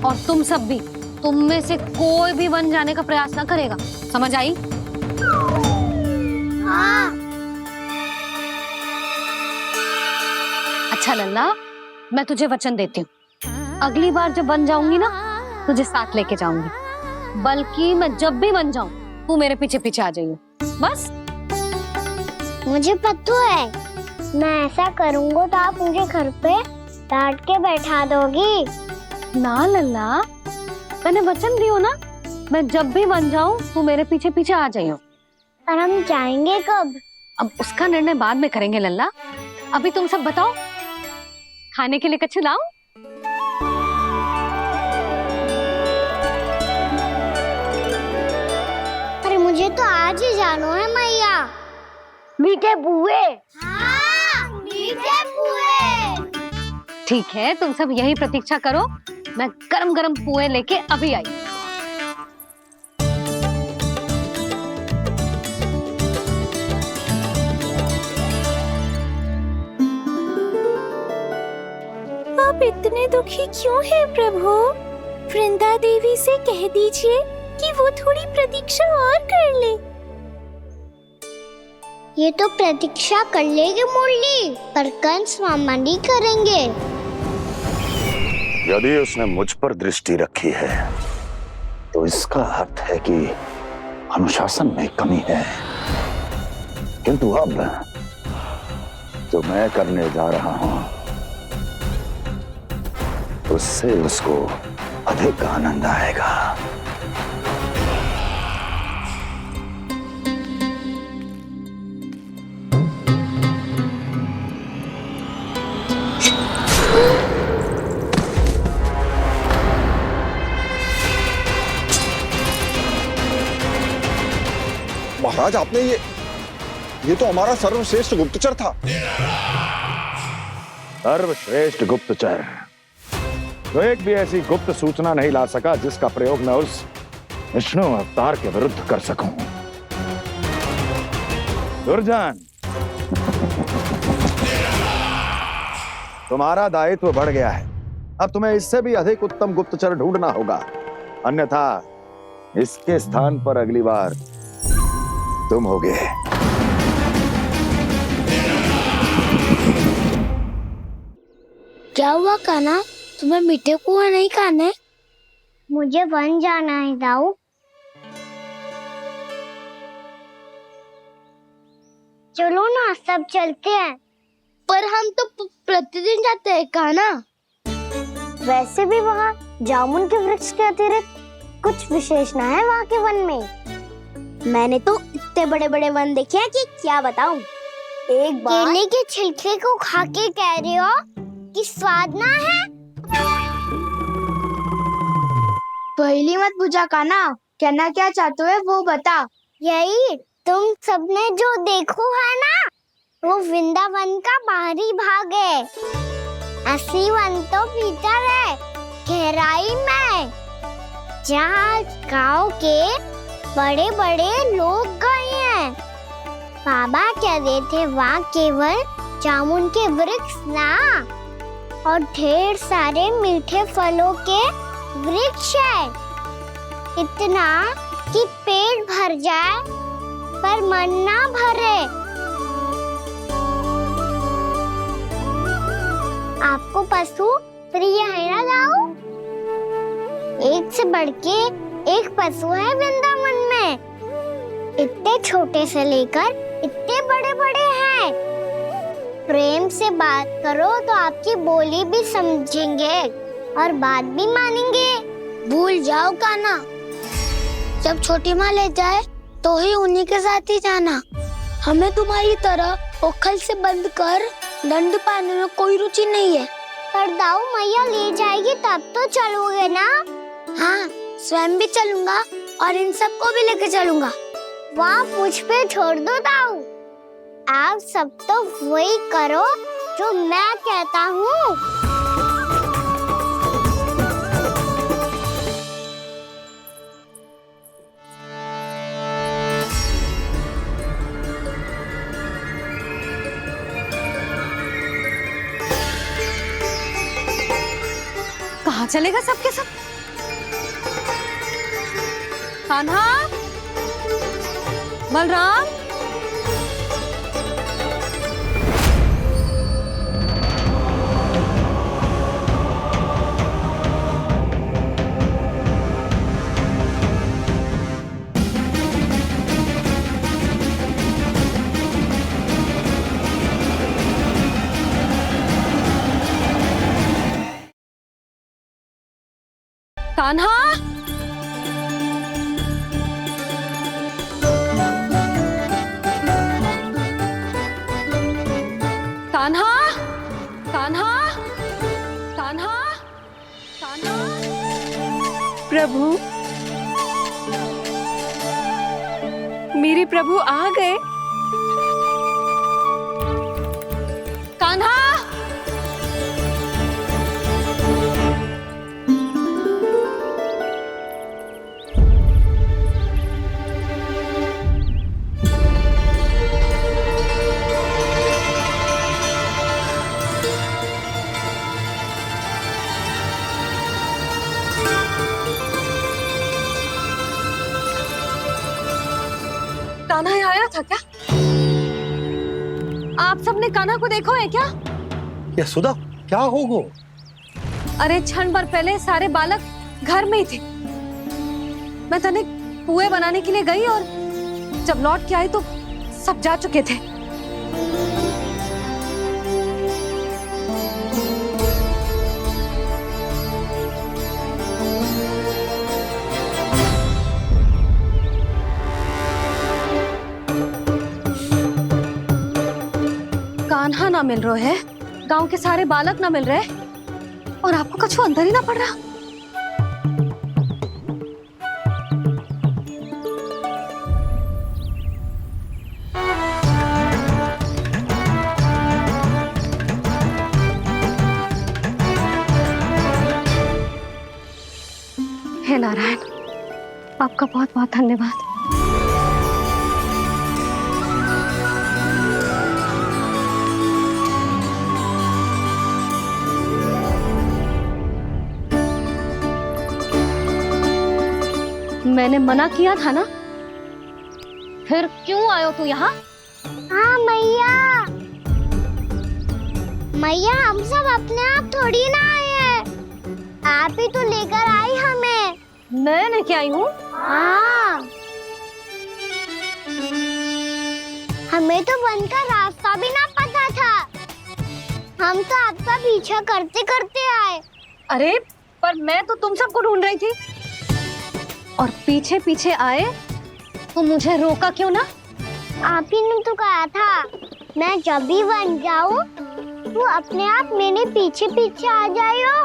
और तुम सब भी, तुम में से कोई भी वन जाने का प्रयास ना करेगा, समझ आई? हाँ। अच्छा लल्ला, मैं तुझे वचन देती हूँ, अगली बार जब बन जाऊंगी ना तुझे साथ लेके जाऊंगी। बल्कि मैं जब भी बन जाऊं तू मेरे पीछे पीछे आ जाइए बस। मुझे पता है, मैं ऐसा करूँगा तो आप मुझे घर पे डांट के बैठा दोगी। ना लल्ला, मैंने वचन दियो ना, मैं जब भी बन जाऊं तू मेरे पीछे पीछे आ जाइयो। और हम जाएंगे कब? अब उसका निर्णय बाद में करेंगे लल्ला। अभी तुम सब बताओ, खाने के लिए कुछ लाऊं? अरे मुझे तो आज ही जाना है मैया। मीठे बुए। हाँ, मीठे बुए। ठीक है, तुम सब यही प्रतीक्षा करो, मैं गरम गरम पुए लेके अभी आई। आप इतने दुखी क्यों हैं प्रभु? वृंदा देवी से कह दीजिए कि वो थोड़ी प्रतीक्षा और कर ले। ये तो प्रतीक्षा कर लेगी मुरली, पर कंस मामा नहीं करेंगे। यदि उसने मुझ पर दृष्टि रखी है तो इसका अर्थ है कि अनुशासन में कमी है। किंतु अब जो मैं करने जा रहा हूं उससे उसको अधिक आनंद आएगा। महाराज, आपने ये तो हमारा सर्वश्रेष्ठ गुप्तचर था। सर्वश्रेष्ठ गुप्तचर तो एक भी ऐसी गुप्त सूचना नहीं ला सका जिसका प्रयोग मैं उस विष्णु अवतार के विरुद्ध कर सकूं। दुर्जन, तुम्हारा दायित्व बढ़ गया है। अब तुम्हें इससे भी अधिक उत्तम गुप्तचर ढूंढना होगा, अन्यथा इसके स्थान पर अगली बार तुम होगे। क्या हुआ कान्हा, तुम्हें मीठे पुआ नहीं खाने? मुझे वन जाना है दाऊ। चलो ना, सब चलते हैं। पर हम तो प्रतिदिन जाते हैं कान्हा। वैसे भी वहाँ जामुन के वृक्ष के अतिरिक्त कुछ विशेष ना है वहाँ के वन में। मैंने तो इतने बड़े बड़े वन देखे हैं कि क्या बताऊं। एक बार केले के छिलके को खा के कह रहे हो कि स्वाद ना है? पहली मत पूछा कान्हा, कहना क्या चाहते हो वो बता। यही तुम सबने जो देखो है ना, वो वृंदावन का बाहरी भाग है। असली वन तो भीतर है, गहराई में, जहाँ गांव के बड़े बड़े लोग गए हैं। बाबा कह रहे थे वहाँ केवल जामुन के वृक्ष ना, और ढेर सारे मीठे फलों के वृक्ष है। इतना कि पेट भर जाए पर मन ना भरे। आपको पशु प्रिय है ना दाऊ? एक से बढ़ के एक पशु है वृंदावन में। इतने छोटे से लेकर इतने बड़े बड़े हैं। प्रेम से बात करो तो आपकी बोली भी समझेंगे और बात भी मानेंगे। भूल जाओ कान्हा, जब छोटी माँ ले जाए तो ही उन्हीं के साथ ही जाना। हमें तुम्हारी तरह ओखल से बंद कर दंड पाने में कोई रुचि नहीं है। पर दाऊ मैया ले जाएगी तब तो चलोगे ना? हाँ, स्वयं भी चलूंगा और इन सबको भी लेके चलूंगा। वहाँ मुझ पे छोड़ दो दाऊ। आप सब तो वही करो जो मैं कहता हूँ। कहाँ चलेगा सबके सब? कान्हा, बलराम, कान्हा, कान्हा, कान्हा, कान्हा, कान्हा। प्रभु, मेरे प्रभु आ गए। कान्हा, कान्हा यहाँ आया था क्या? आप सबने कान्हा को देखो है क्या? यशोदा, क्या हो गो? अरे क्षण भर पहले सारे बालक घर में ही थे। मैं तनिक पुए बनाने के लिए गई और जब लौट के आई तो सब जा चुके थे। कान्हा ना मिल रहा है, गांव के सारे बालक ना मिल रहे और आपको कछु अंदर ही ना पड़ रहा। हे नारायण, आपका बहुत बहुत धन्यवाद। मैंने मना किया था ना, फिर क्यों आयो तू यहाँ? हाँ मैया, मैया हम सब अपने आप थोड़ी ना आए हैं, आप ही तो लेकर आई हमें। मैं लेके आई हूँ? हाँ, हमें तो वन का रास्ता भी ना पता था, हम तो आपका पीछा करते करते आए। अरे पर मैं तो तुम सबको ढूंढ रही थी और पीछे पीछे आए तो मुझे रोका क्यों ना? आप ही ने तो कहा था मैं जब भी बन जाऊं तू अपने आप मेरे पीछे पीछे आ जाइयो।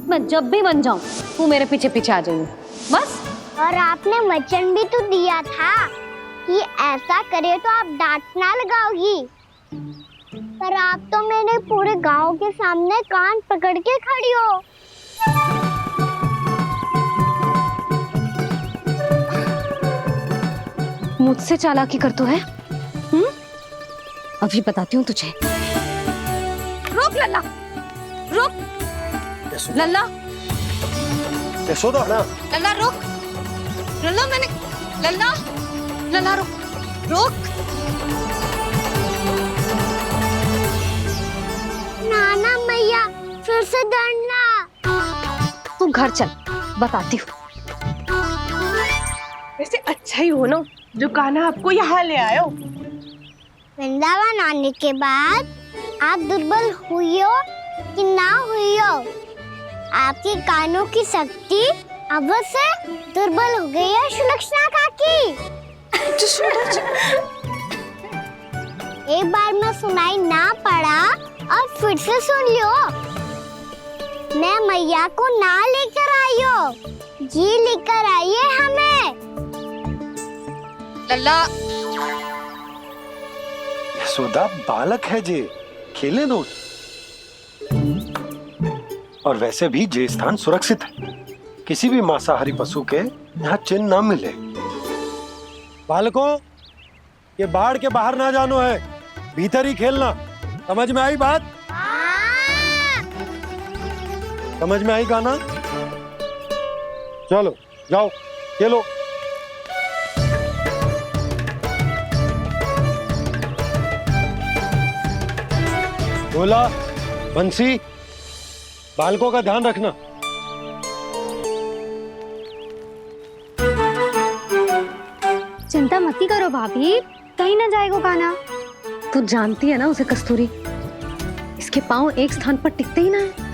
मैं जब भी बन जाऊं तू मेरे पीछे पीछे आ जाइयो बस। और आपने वचन भी तो दिया था कि ऐसा करे तो आप डांट ना लगाओगी, पर आप तो मेरे पूरे गांव के सामने कान पकड़ के खड़ी हो। मुझसे चालाकी करतू है? अभी बताती हूँ तुझे। रुक लल्ला, रुक लल्ला, यशोदा ना, लल्ला रुक, लल्ला मैंने, लल्ला, लल्ला रुक, रुक। नाना मैया फिर से डरना। तू घर चल, बताती हूँ। वैसे अच्छा ही हो ना जो कान्हा आपको यहाँ ले आयो। वृंदावन आने के बाद आप दुर्बल हुई हो कि ना हुई हो, आपके कानों की शक्ति अब से दुर्बल हो गई है सुलक्षणा काकी। एक बार में सुनाई ना पड़ा और फिर से सुन लियो। मैं मैया को ना लेकर आई हो, जी लेकर आई है हमें। लल्ला, यशोदा बालक है जे, खेले दो। और वैसे भी जे स्थान सुरक्षित है, किसी भी मांसाहारी पशु के यहाँ चिन्ह ना मिले। बालकों, ये बाढ़ के बाहर ना जानो है, भीतर ही खेलना। समझ में आई बात? समझ में आई कान्हा? चलो जाओ खेलो। बोला बंसी, बालकों का ध्यान रखना। चिंता मत करो भाभी, कहीं ना जाएगा कान्हा। तू जानती है ना उसे कस्तूरी, इसके पांव एक स्थान पर टिकते ही ना है।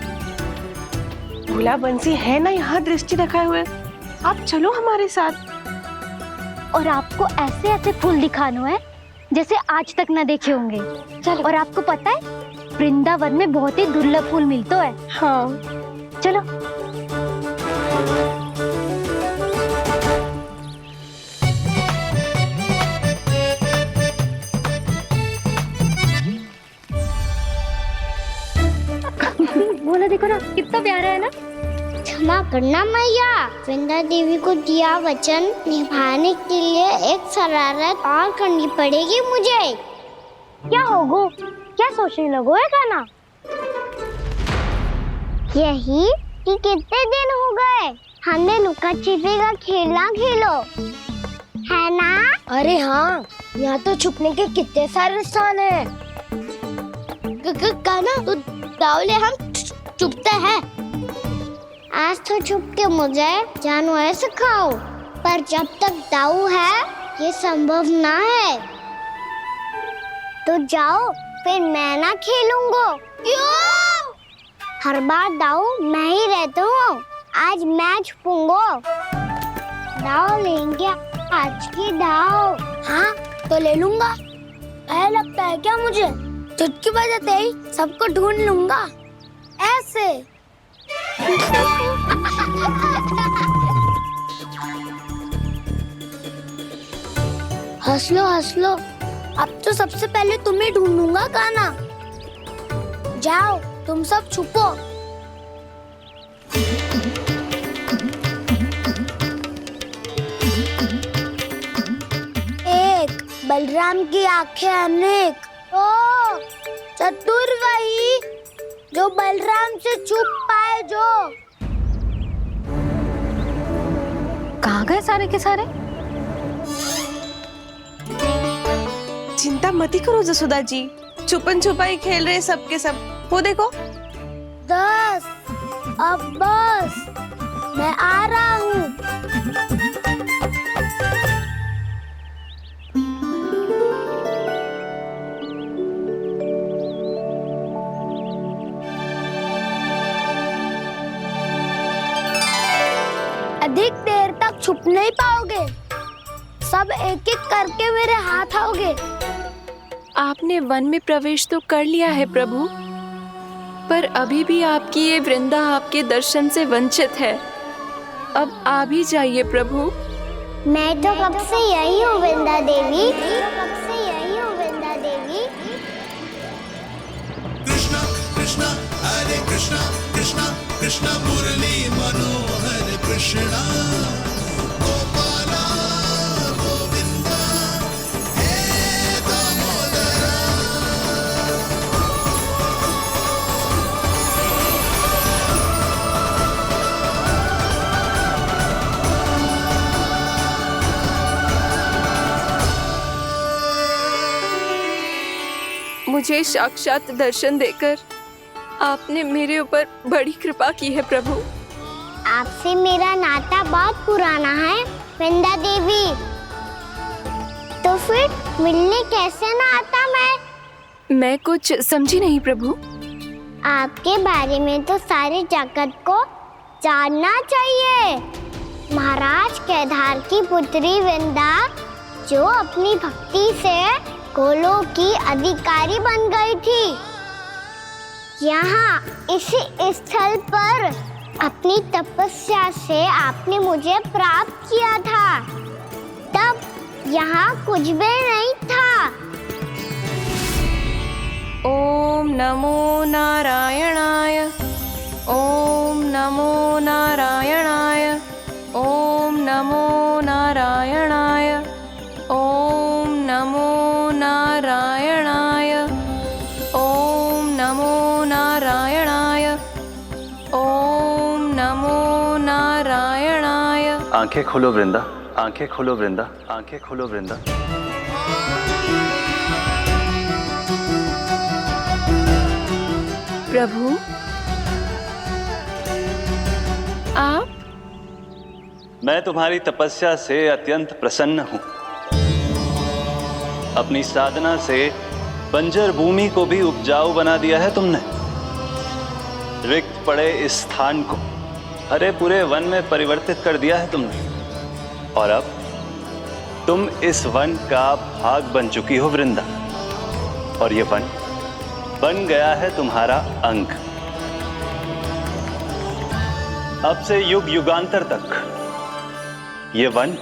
भोला बंसी है ना यहाँ दृष्टि रखाए हुए, आप चलो हमारे साथ। और आपको ऐसे ऐसे फूल दिखाना है जैसे आज तक ना देखे होंगे। चलो। और आपको पता है वृंदावन में बहुत ही दुर्लभ फूल मिलते हैं। हाँ चलो। बोला देखो ना कितना प्यारा है ना। क्षमा करना मैया, वृंदा देवी को दिया वचन निभाने के लिए एक शरारत और करनी पड़ेगी मुझे। क्या होगो, क्या सोचने लगो है कान्हा? यही कि कितने दिन हो गए हमने लुका छिपी का खेलना खेलो, है ना? अरे हाँ, यहाँ तो छुपने के कितने सारे स्थान है। कान्हा तो दावले हम छुपते हैं। आज तो छुप के मुझे जानवर सिखाओ, पर जब तक दाऊ है ये संभव ना है। तो जाओ, फिर मैं ना खेलूंगा। क्यों? हर बार दाऊ मैं ही रहता हूँ, आज मैं छुपूंगा। दाऊ लेंगे आज की दाऊ। हाँ तो ले लूंगा। ऐसा लगता है क्या मुझे? चुटकी बजाते ही सबको ढूंढ लूंगा ऐसे। हंस लो, अब तो सबसे पहले तुम्हें ढूंढूंगा कान्हा। जाओ तुम सब छुपो। एक बलराम की आंखें अनेक। ओ चतुर वही जो बलराम से छुप पाए। जो कहाँ गए सारे के सारे? चिंता मत करो जसोदा जी, छुपन छुपाई खेल रहे सबके सब। वो देखो 10 अब बस, मैं आ रहा हूँ। अधिक देर तक छुप नहीं पाओगे, सब एक एक करके मेरे हाथ आओगे। आपने वन में प्रवेश तो कर लिया है प्रभु, पर अभी भी आपकी ये वृंदा आपके दर्शन से वंचित है। अब आ भी जाइए प्रभु। मैं तो कब से यही हूँ वृंदा देवी। कृष्णा कृष्णा हरे कृष्णा कृष्णा कृष्णा मुरली मनोहर कृष्णा गोपाला गोविंदा हे दामोदरा। मुझे साक्षात दर्शन देकर आपने मेरे ऊपर बड़ी कृपा की है प्रभु। आपसे मेरा नाता बहुत पुराना है वृंदा देवी, तो फिर मिलने कैसे ना आता मैं कुछ समझी नहीं प्रभु। आपके बारे में तो सारे जगत को जानना चाहिए। महाराज केदार की पुत्री वृंदा जो अपनी भक्ति से गोलों की अधिकारी बन गई थी, यहाँ इसी स्थल पर अपनी तपस्या से आपने मुझे प्राप्त किया था। तब यहाँ कुछ भी नहीं था। ओम नमो नारायणाय, ओम नमो नारायणाय, ओम नमो नारायणाय, ओम नमो नारायणाय, ओम नमो नारायणाय, ओम नमो नारायणाय। आंखें खोलो वृंदा, आंखें खोलो वृंदा, आंखें खोलो वृंदा। प्रभु आप? मैं तुम्हारी तपस्या से अत्यंत प्रसन्न हूं। अपनी साधना से बंजर भूमि को भी उपजाऊ बना दिया है तुमने। रिक्त पड़े इस स्थान को हरे पूरे वन में परिवर्तित कर दिया है तुमने। और अब तुम इस वन का भाग बन चुकी हो वृंदा। और ये वन बन गया है तुम्हारा अंग। अब से युग युगांतर तक ये वन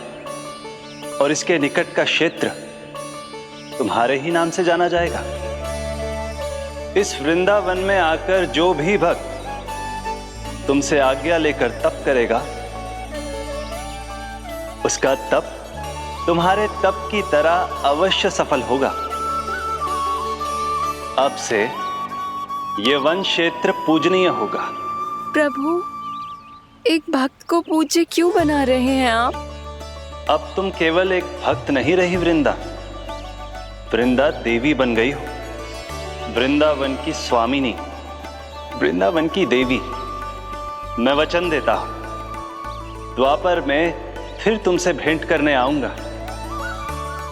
और इसके निकट का क्षेत्र तुम्हारे ही नाम से जाना जाएगा। इस वृंदावन में आकर जो भी भक्त तुमसे आज्ञा लेकर तप करेगा, उसका तप तुम्हारे तप की तरह अवश्य सफल होगा। अब से ये वन क्षेत्र पूजनीय होगा। प्रभु, एक भक्त को पूज्य क्यों बना रहे हैं आप? अब तुम केवल एक भक्त नहीं रही वृंदा, वृंदा देवी बन गई हो। वृंदावन की स्वामिनी, वृंदावन की देवी। मैं वचन देता हूं, द्वापर में फिर तुमसे भेंट करने आऊंगा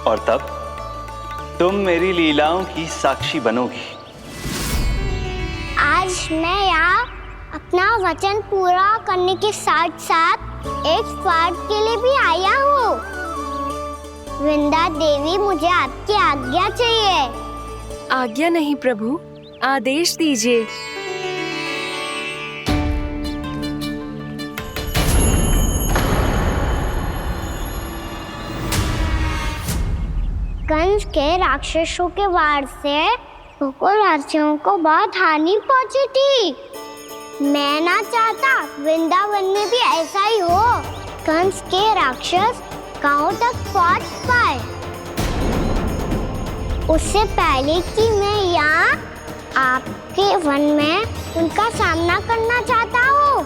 और तब तुम मेरी लीलाओं की साक्षी बनोगी। आज मैं यहाँ अपना वचन पूरा करने के साथ साथ एक स्वार्थ के लिए भी आया हूँ। वृंदा देवी, मुझे आपकी आज्ञा चाहिए। आज्ञा नहीं प्रभु, आदेश दीजिए। कंस के राक्षसों के वार से गोकुलवासियों को बहुत हानि पहुंची थी। मैं ना चाहता वृंदावन में भी ऐसा ही हो। कंस के राक्षस गांव तक पहुंच पाए, उससे पहले कि मैं यहाँ आपके वन में उनका सामना करना चाहता हूँ।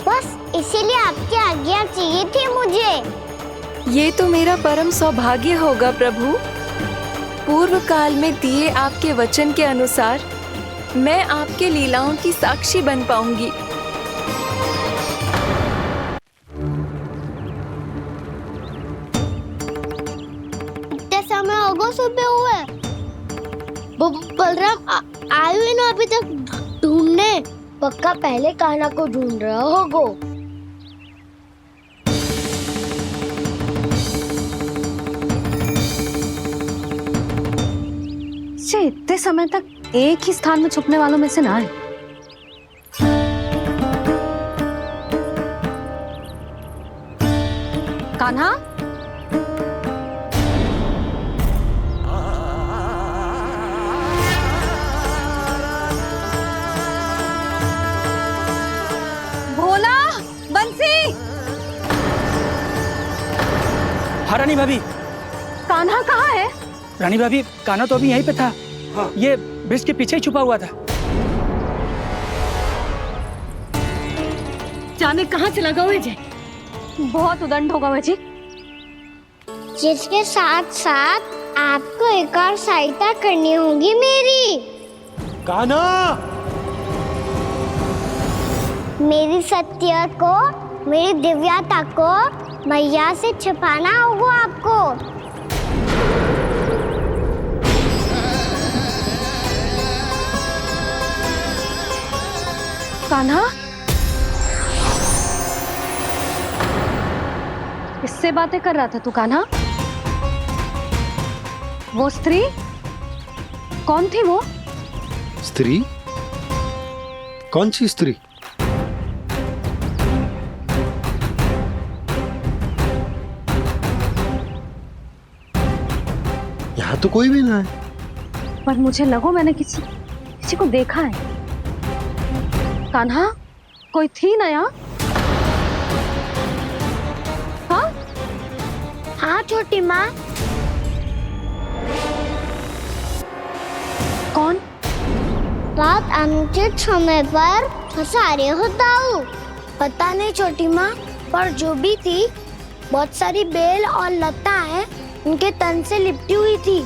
बस इसीलिए आपकी आज्ञा चाहिए थी मुझे। ये तो मेरा परम सौभाग्य होगा प्रभु। पूर्व काल में दिए आपके वचन के अनुसार मैं आपके लीलाओं की साक्षी बन पाऊंगी। इतने समय होगा सुबह हुए, बलराम आए हुए ना अभी तक ढूंढने। पक्का पहले कान्हा को ढूंढ रहा होगा। इतने समय तक एक ही स्थान में छुपने वालों में से ना है। कान्हा, भोला, बंसी। हाँ रानी भाभी। कान्हा कहाँ है? रानी भाभी, कान्हा तो अभी यहीं पे था। हाँ। ये ब्रिज के पीछे ही छुपा हुआ था। जाने कहाँ चला गया जी? बहुत उदंड होगा जी। जिसके साथ साथ आपको एक और सहायता करनी होगी मेरी। कान्हा, मेरी सत्य को, मेरी दिव्यता को मैया से छिपाना होगा आपको। कान्हा, किससे बातें कर रहा था तू कान्हा? वो स्त्री कौन थी? वो स्त्री? कौन सी स्त्री? यहाँ तो कोई भी ना है। पर मुझे लगो मैंने किसी को देखा है। कान्हा, कोई थी ना यहाँ? हाँ? हाँ छोटी माँ। कौन? बहुत अनुचित समय पर फंसा रहे हो दाऊ। पता नहीं छोटी माँ, पर जो भी थी बहुत सारी बेल और लता है उनके तन से लिपटी हुई थी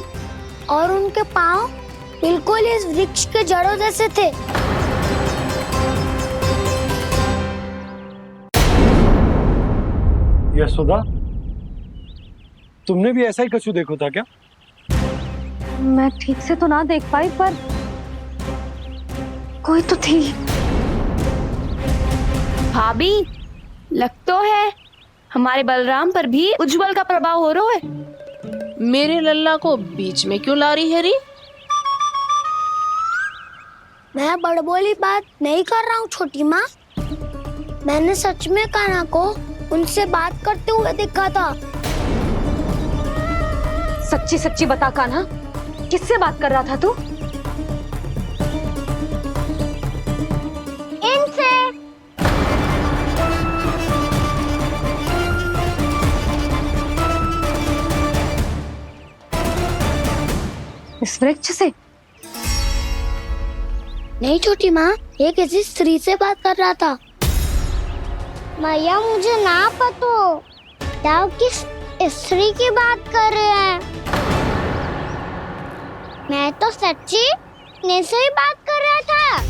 और उनके पाँव बिल्कुल इस वृक्ष के जड़ों जैसे थे। यशोदा, तुमने भी ऐसा ही कछू देखो था क्या? मैं ठीक से तो ना देख पाई, पर कोई तो थी। भाभी, लग तो है हमारे बलराम पर भी उज्जवल का प्रभाव हो रहा है। मेरे लल्ला को बीच में क्यों ला रही है री? मैं बड़बोली बात नहीं कर रहा हूँ छोटी माँ। मैंने सच में कान्हा को उनसे बात करते हुए देखा था। सच्ची सच्ची बता कान्हा, किससे बात कर रहा था तू? इनसे। इस वृक्ष से? नहीं छोटी माँ, ये किसी स्त्री से बात कर रहा था। मैया मुझे ना पतो, दाऊ किस स्त्री की बात कर रहे हैं। मैं तो सच्ची ने से ही बात कर रहा था।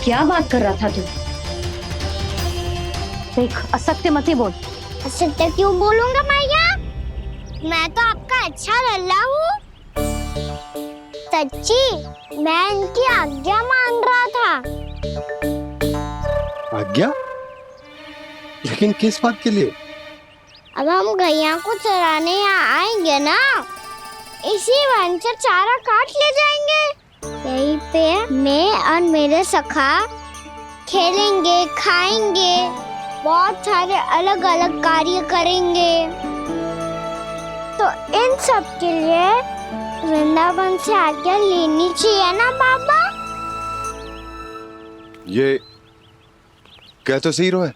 क्या बात कर रहा था तू? देख, असत्य मत ही बोल। असत्य क्यों बोलूंगा मैया? मैं तो आपका अच्छा लल्ला हूँ। सच्ची मैं इनकी आज्ञा मान रहा था। आज्ञा? लेकिन किस बात के लिए? अब हम गैया को चराने यहाँ आएंगे ना, इसी वन से चारा काट ले जाएंगे। यहीं पे मैं और मेरे सखा खेलेंगे, खाएंगे, बहुत सारे अलग अलग कार्य करेंगे। तो इन सब के लिए वृंदावन से आज्ञा लेनी चाहिए ना बाबा? ये क्या तो सही रो है।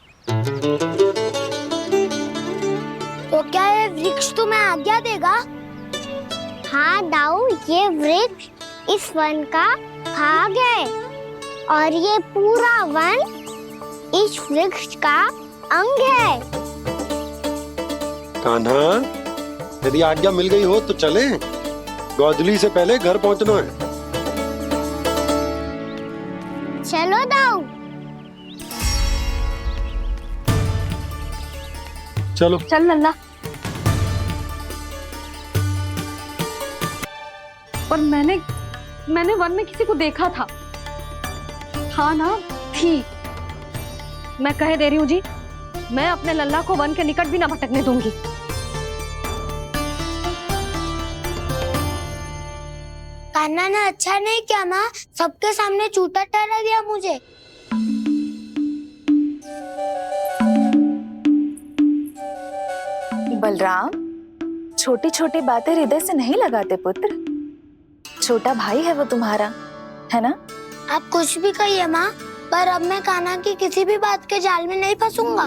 तो क्या ये वृक्ष तुम्हें आज्ञा देगा? हाँ दाऊ, ये वृक्ष इस वन का भाग है और ये पूरा वन इस वृक्ष का अंग है। कान्हा, यदि आज्ञा मिल गई हो तो चले। गोधूली से पहले घर पहुंचना है। चलो दाऊ। चलो चल लल्ला। पर मैंने वन में किसी को देखा था। हाँ ना, थी। मैं कह दे रही हूँ जी, मैं अपने लल्ला को वन के निकट भी ना भटकने दूंगी। कान्हा ने अच्छा नहीं किया माँ, सबके सामने झूठा ठहरा दिया मुझे। बलराम, छोटी छोटी बातें हृदय से नहीं लगाते पुत्र। छोटा भाई है वो तुम्हारा, है ना? आप कुछ भी कहिए माँ, पर अब मैं कान्हा की किसी भी बात के जाल में नहीं फंसूंगा।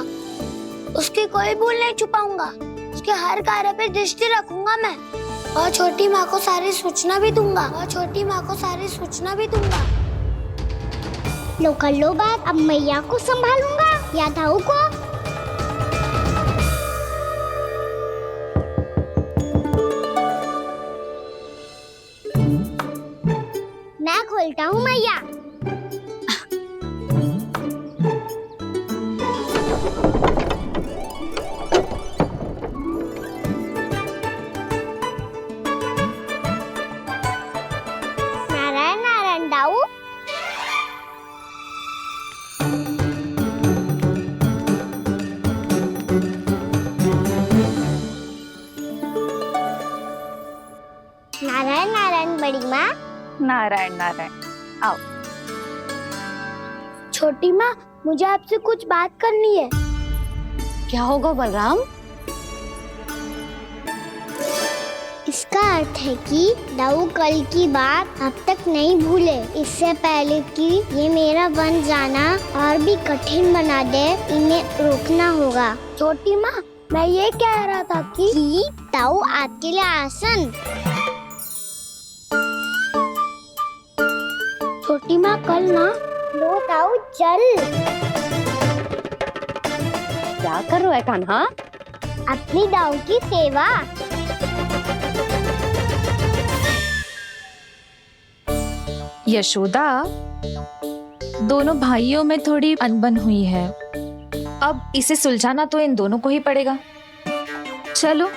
उसकी कोई भूल नहीं छुपाऊंगा। उसके हर कार्य पे दृष्टि रखूंगा मैं, और छोटी माँ को सारी सूचना भी दूंगा। लो कर लो बात, अब मैया को संभालूंगा या दाऊ को। मैं खोलता हूँ मैया। नारायण नारायण दाऊ। नारायण नारायण बड़ी माँ। नारायण नारायण, आओ। छोटी माँ, मुझे आपसे कुछ बात करनी है। क्या होगा बलराम? इसका अर्थ है कि दाऊ कल की बात अब तक नहीं भूले। इससे पहले कि ये मेरा वन जाना और भी कठिन बना दे, इन्हें रोकना होगा। छोटी माँ, मैं ये कह रहा था कि दाऊ आपके लिए आसन। छोटी माँ, कल ना लो दाऊ चल। क्या कर रहा है कान्हा? अपनी दाऊ की सेवा। यशोदा, दोनों भाइयों में थोड़ी अनबन हुई है। अब इसे सुलझाना तो इन दोनों को ही पड़ेगा। चलो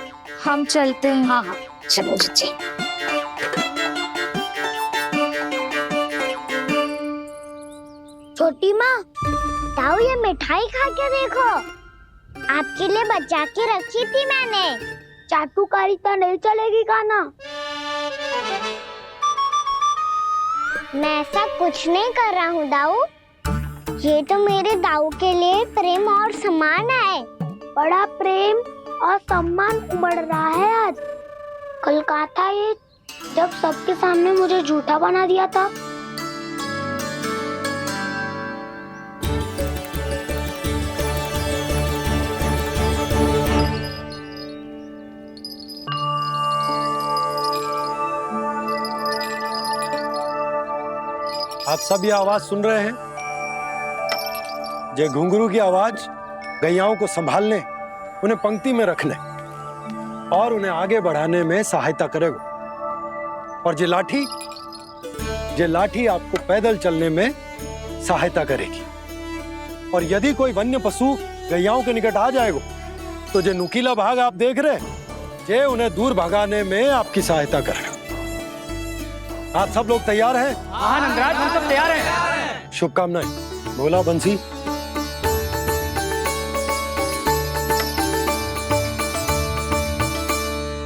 हम चलते हैं। हाँ हाँ चलो बच्चे। छोटी माँ, दाऊ ये मिठाई खा के देखो, आपके लिए बचा के रखी थी मैंने। चाटुकारिता नहीं चलेगी कान्हा। मैं ऐसा कुछ नहीं कर रहा हूँ दाऊ, ये तो मेरे दाऊ के लिए प्रेम और सम्मान है। बड़ा प्रेम और सम्मान उमड़ रहा है आज। कल कहा था ये, जब सबके सामने मुझे झूठा बना दिया था। आप सब ये आवाज सुन रहे हैं? ये घुंघरू की आवाज गैयाओं को संभालने, उन्हें पंक्ति में रखने और उन्हें आगे बढ़ाने में सहायता करेगा। और ये लाठी आपको पैदल चलने में सहायता करेगी। और यदि कोई वन्य पशु गैयाओं के निकट आ जाएगा तो जो नुकीला भाग आप देख रहे हैं, ये उन्हें दूर भगाने में आपकी सहायता करेगा। आप सब लोग तैयार हैं? हाँ नंदराज, हम सब तैयार हैं। शुभकामनाएं। भोला, बंसी।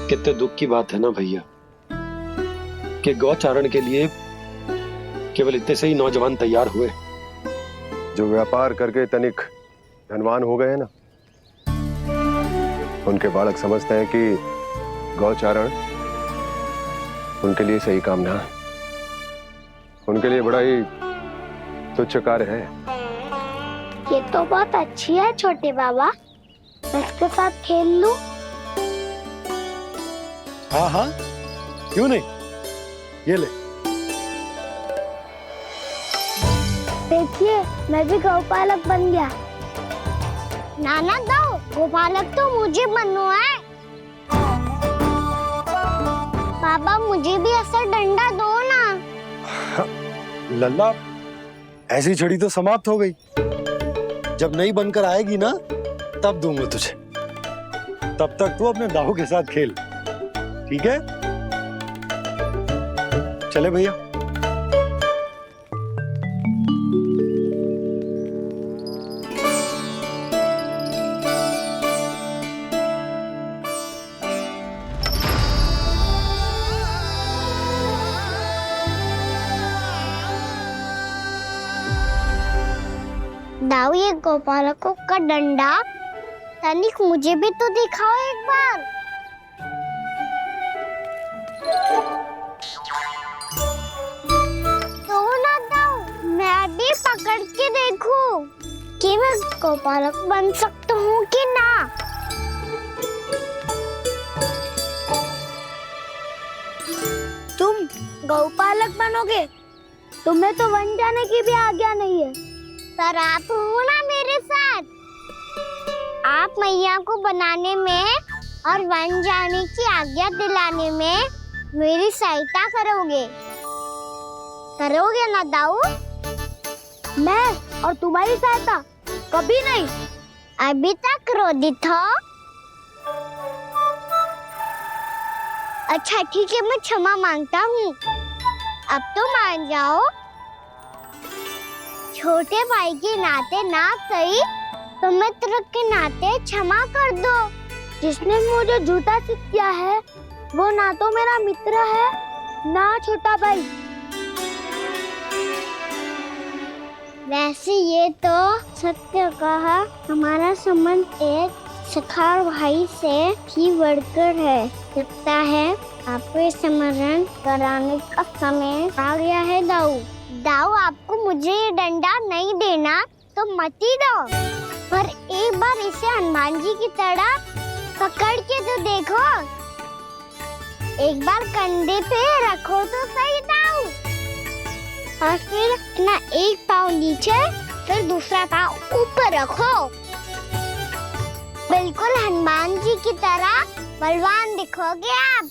कितने दुख की बात है ना भैया कि गौचारण के लिए केवल इतने से ही नौजवान तैयार हुए। जो व्यापार करके तनिक धनवान हो गए ना, उनके बालक समझते हैं कि गौचारण उनके लिए सही काम ना है। उनके लिए बड़ा ही तुच्छ कार्य है। ये तो बहुत अच्छी है छोटे बाबा, मैं इसके साथ खेल लूं? हाँ हाँ, क्यों नहीं, ये ले। देखिए मैं भी गौपालक बन गया। नाना दो, गौपालक तो मुझे बनना है। बाबा मुझे भी ऐसा डंडा दो ना। लल्ला, ऐसी छड़ी तो समाप्त हो गई। जब नई बनकर आएगी ना, तब दूंगा तुझे। तब तक तू अपने दाऊ के साथ खेल, ठीक है? चले भैया। दाऊ, ये गोपालकों का डंडा तनिक मुझे भी तो दिखाओ एक बार। तो ना दाऊ, मैं भी पकड़ के देखूं कि मैं गोपालक बन सकता हूँ कि ना। तुम गौपालक बनोगे? तुम्हें तो वन जाने की भी आज्ञा नहीं है। पर आप हो ना मेरे साथ, आप मैया को बनाने में और वन जाने की आज्ञा दिलाने में मेरी सहायता करोगे ना दाऊ? मैं और तुम्हारी सहायता कभी नहीं। अभी तक क्रोधित हो? अच्छा ठीक है, मैं क्षमा मांगता हूँ। अब तो मान जाओ। छोटे भाई के नाते ना सही तो मित्र के नाते क्षमा कर दो। जिसने मुझे झूठा सिद्ध किया है वो ना तो मेरा मित्र है ना छोटा भाई। वैसे ये तो सत्य कहा, हमारा संबंध एक सखा भाई से भी बढ़कर है। लगता है आपको स्मरण कराने का समय आ गया है दाऊ। दाऊ, आपको मुझे ये डंडा नहीं देना तो मत ही दो, पर एक बार इसे हनुमान जी की तरह पकड़ के तो देखो। एक बार कंधे पे रखो तो सही दाऊ, और फिर अपना एक पाँव नीचे फिर दूसरा पाँव ऊपर रखो। बिल्कुल हनुमान जी की तरह बलवान दिखोगे आप।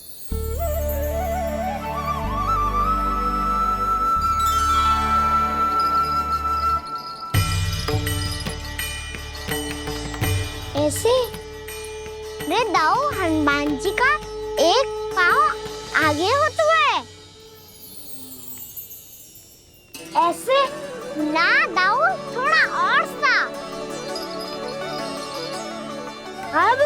ऐसे रे दाऊ हनुमान जी का एक पाँव आगे होता है। ऐसे ना दाऊ, थोड़ा और सा। अब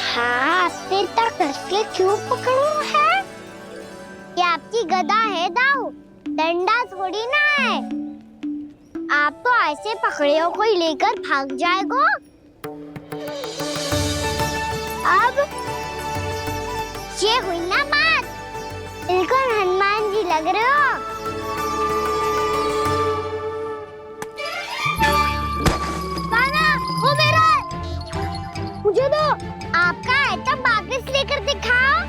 हाथ से तक करके क्यों पकड़ू है? ये आपकी गदा है दाऊ, डंडा थोड़ी ना है। आप तो ऐसे पकड़े हो कोई लेकर भाग जाएगा। अब ये हुई ना बात, बिल्कुल हनुमान जी लग रहे हो। कान्हा, वो मेरा है। मुझे दो। आपका है तो वापस लेकर दिखाओ।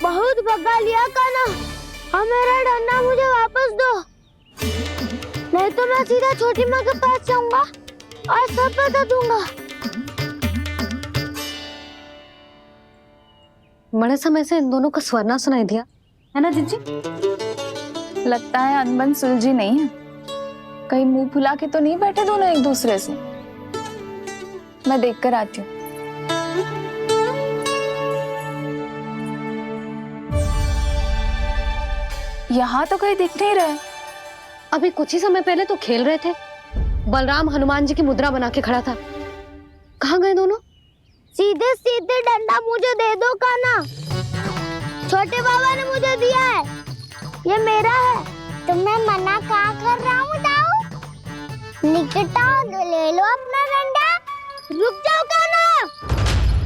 बहुत भगा लिया कान्हा, अब मेरा डंडा मुझे वापस दो, नहीं तो मैं सीधा छोटी माँ के पास जाऊंगा और सब बता दूंगा। बड़े समय से इन दोनों का स्वर ना सुनाई दिया है ना जीजी? लगता है अनबन सुलझी नहीं है। कहीं मुंह फुला के तो नहीं बैठे दोनों एक दूसरे से। मैं देख कर आती हूँ। यहाँ तो कहीं दिख नहीं रहा। अभी कुछ ही समय पहले तो खेल रहे थे। बलराम हनुमान जी की मुद्रा बना के खड़ा था। कहाँ गए दोनों? सीधे सीधे डंडा मुझे दे दो कान्हा, छोटे बाबा ने मुझे दिया है, ये मेरा है। तो मैं मना कहाँ कर रहा हूँ दाऊ? निकट आओ, ले लो अपना डंडा। रुक जाओ कान्हा।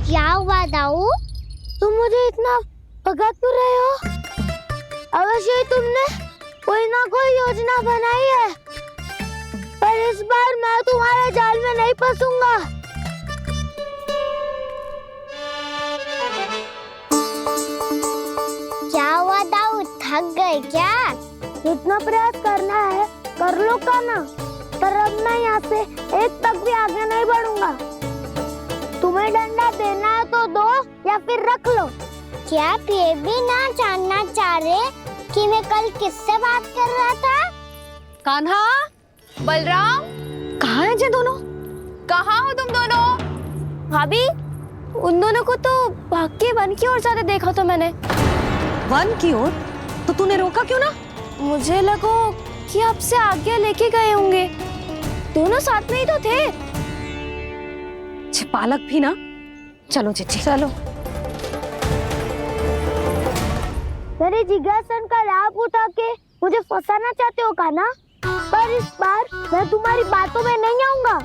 क्या हुआ दाऊ? तुम मुझे इतना भगा क्यों रहे हो? अवश्य ही तुमने कोई ना कोई योजना बनाई है, पर इस बार मैं तुम्हारे जाल में नहीं फंसूंगा। क्या हुआ दाऊ, थक गए क्या? जितना प्रयास करना है कर लो कान्हा, पर अब मैं यहाँ से एक तक भी आगे नहीं बढ़ूंगा। तुम्हें डंडा देना है तो दो या फिर रख लो। क्या आप ये भी ना जानना चाह रहे कि मैं कल किससे बात कर रहा था? कान्हा, बलराम, कहाँ हैं ये दोनों? कहाँ हो तुम दोनों? भाभी, उन दोनों को तो भाग के वन की ओर जाते देखा तो मैंने। वन की ओर? तो तूने रोका क्यों ना? मुझे लगो कि आपसे आगे लेके गए होंगे। दोनों साथ में ही तो थे। पालक भी ना। चलो जीजी, चलो। मेरे जिज्ञासन का लाभ उठा के मुझे फंसाना चाहते हो कान्हा? पर इस बार मैं तुम्हारी बातों में नहीं आऊंगा।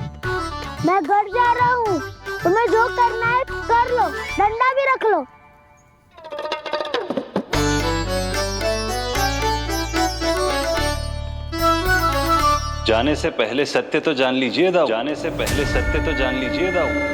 मैं घर जा रहा हूँ, तुम्हें जो करना है कर लो, डंडा भी रख लो। जाने से पहले सत्य तो जान लीजिए दाऊ। जाने से पहले सत्य तो जान लीजिए दाऊ।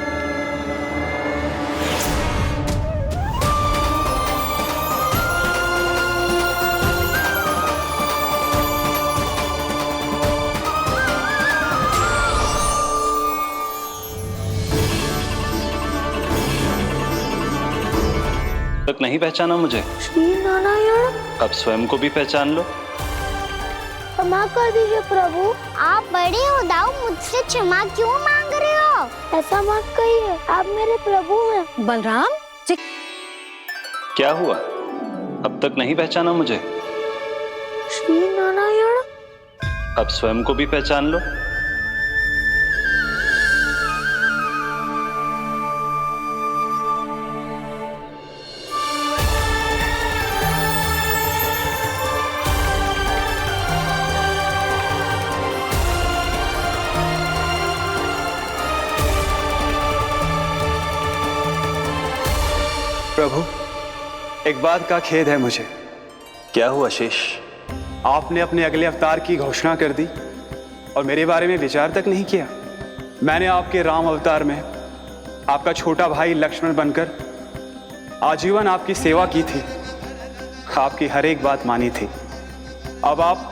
तक नहीं पहचाना मुझे? श्री नारायण। अब स्वयं को भी पहचान लो। क्षमा कर दीजिए प्रभु। आप बड़े हो दाऊ, मुझसे क्षमा क्यों मांग रहे हो? ऐसा मत कहिए, आप मेरे प्रभु हैं। बलराम, क्या हुआ? अब तक नहीं पहचाना मुझे? श्री नारायण। अब स्वयं को भी पहचान लो। प्रभु, एक बात का खेद है मुझे। क्या हुआ शेष? आपने अपने अगले अवतार की घोषणा कर दी और मेरे बारे में विचार तक नहीं किया। मैंने आपके राम अवतार में आपका छोटा भाई लक्ष्मण बनकर आजीवन आपकी सेवा की थी, आपकी हर एक बात मानी थी। अब आप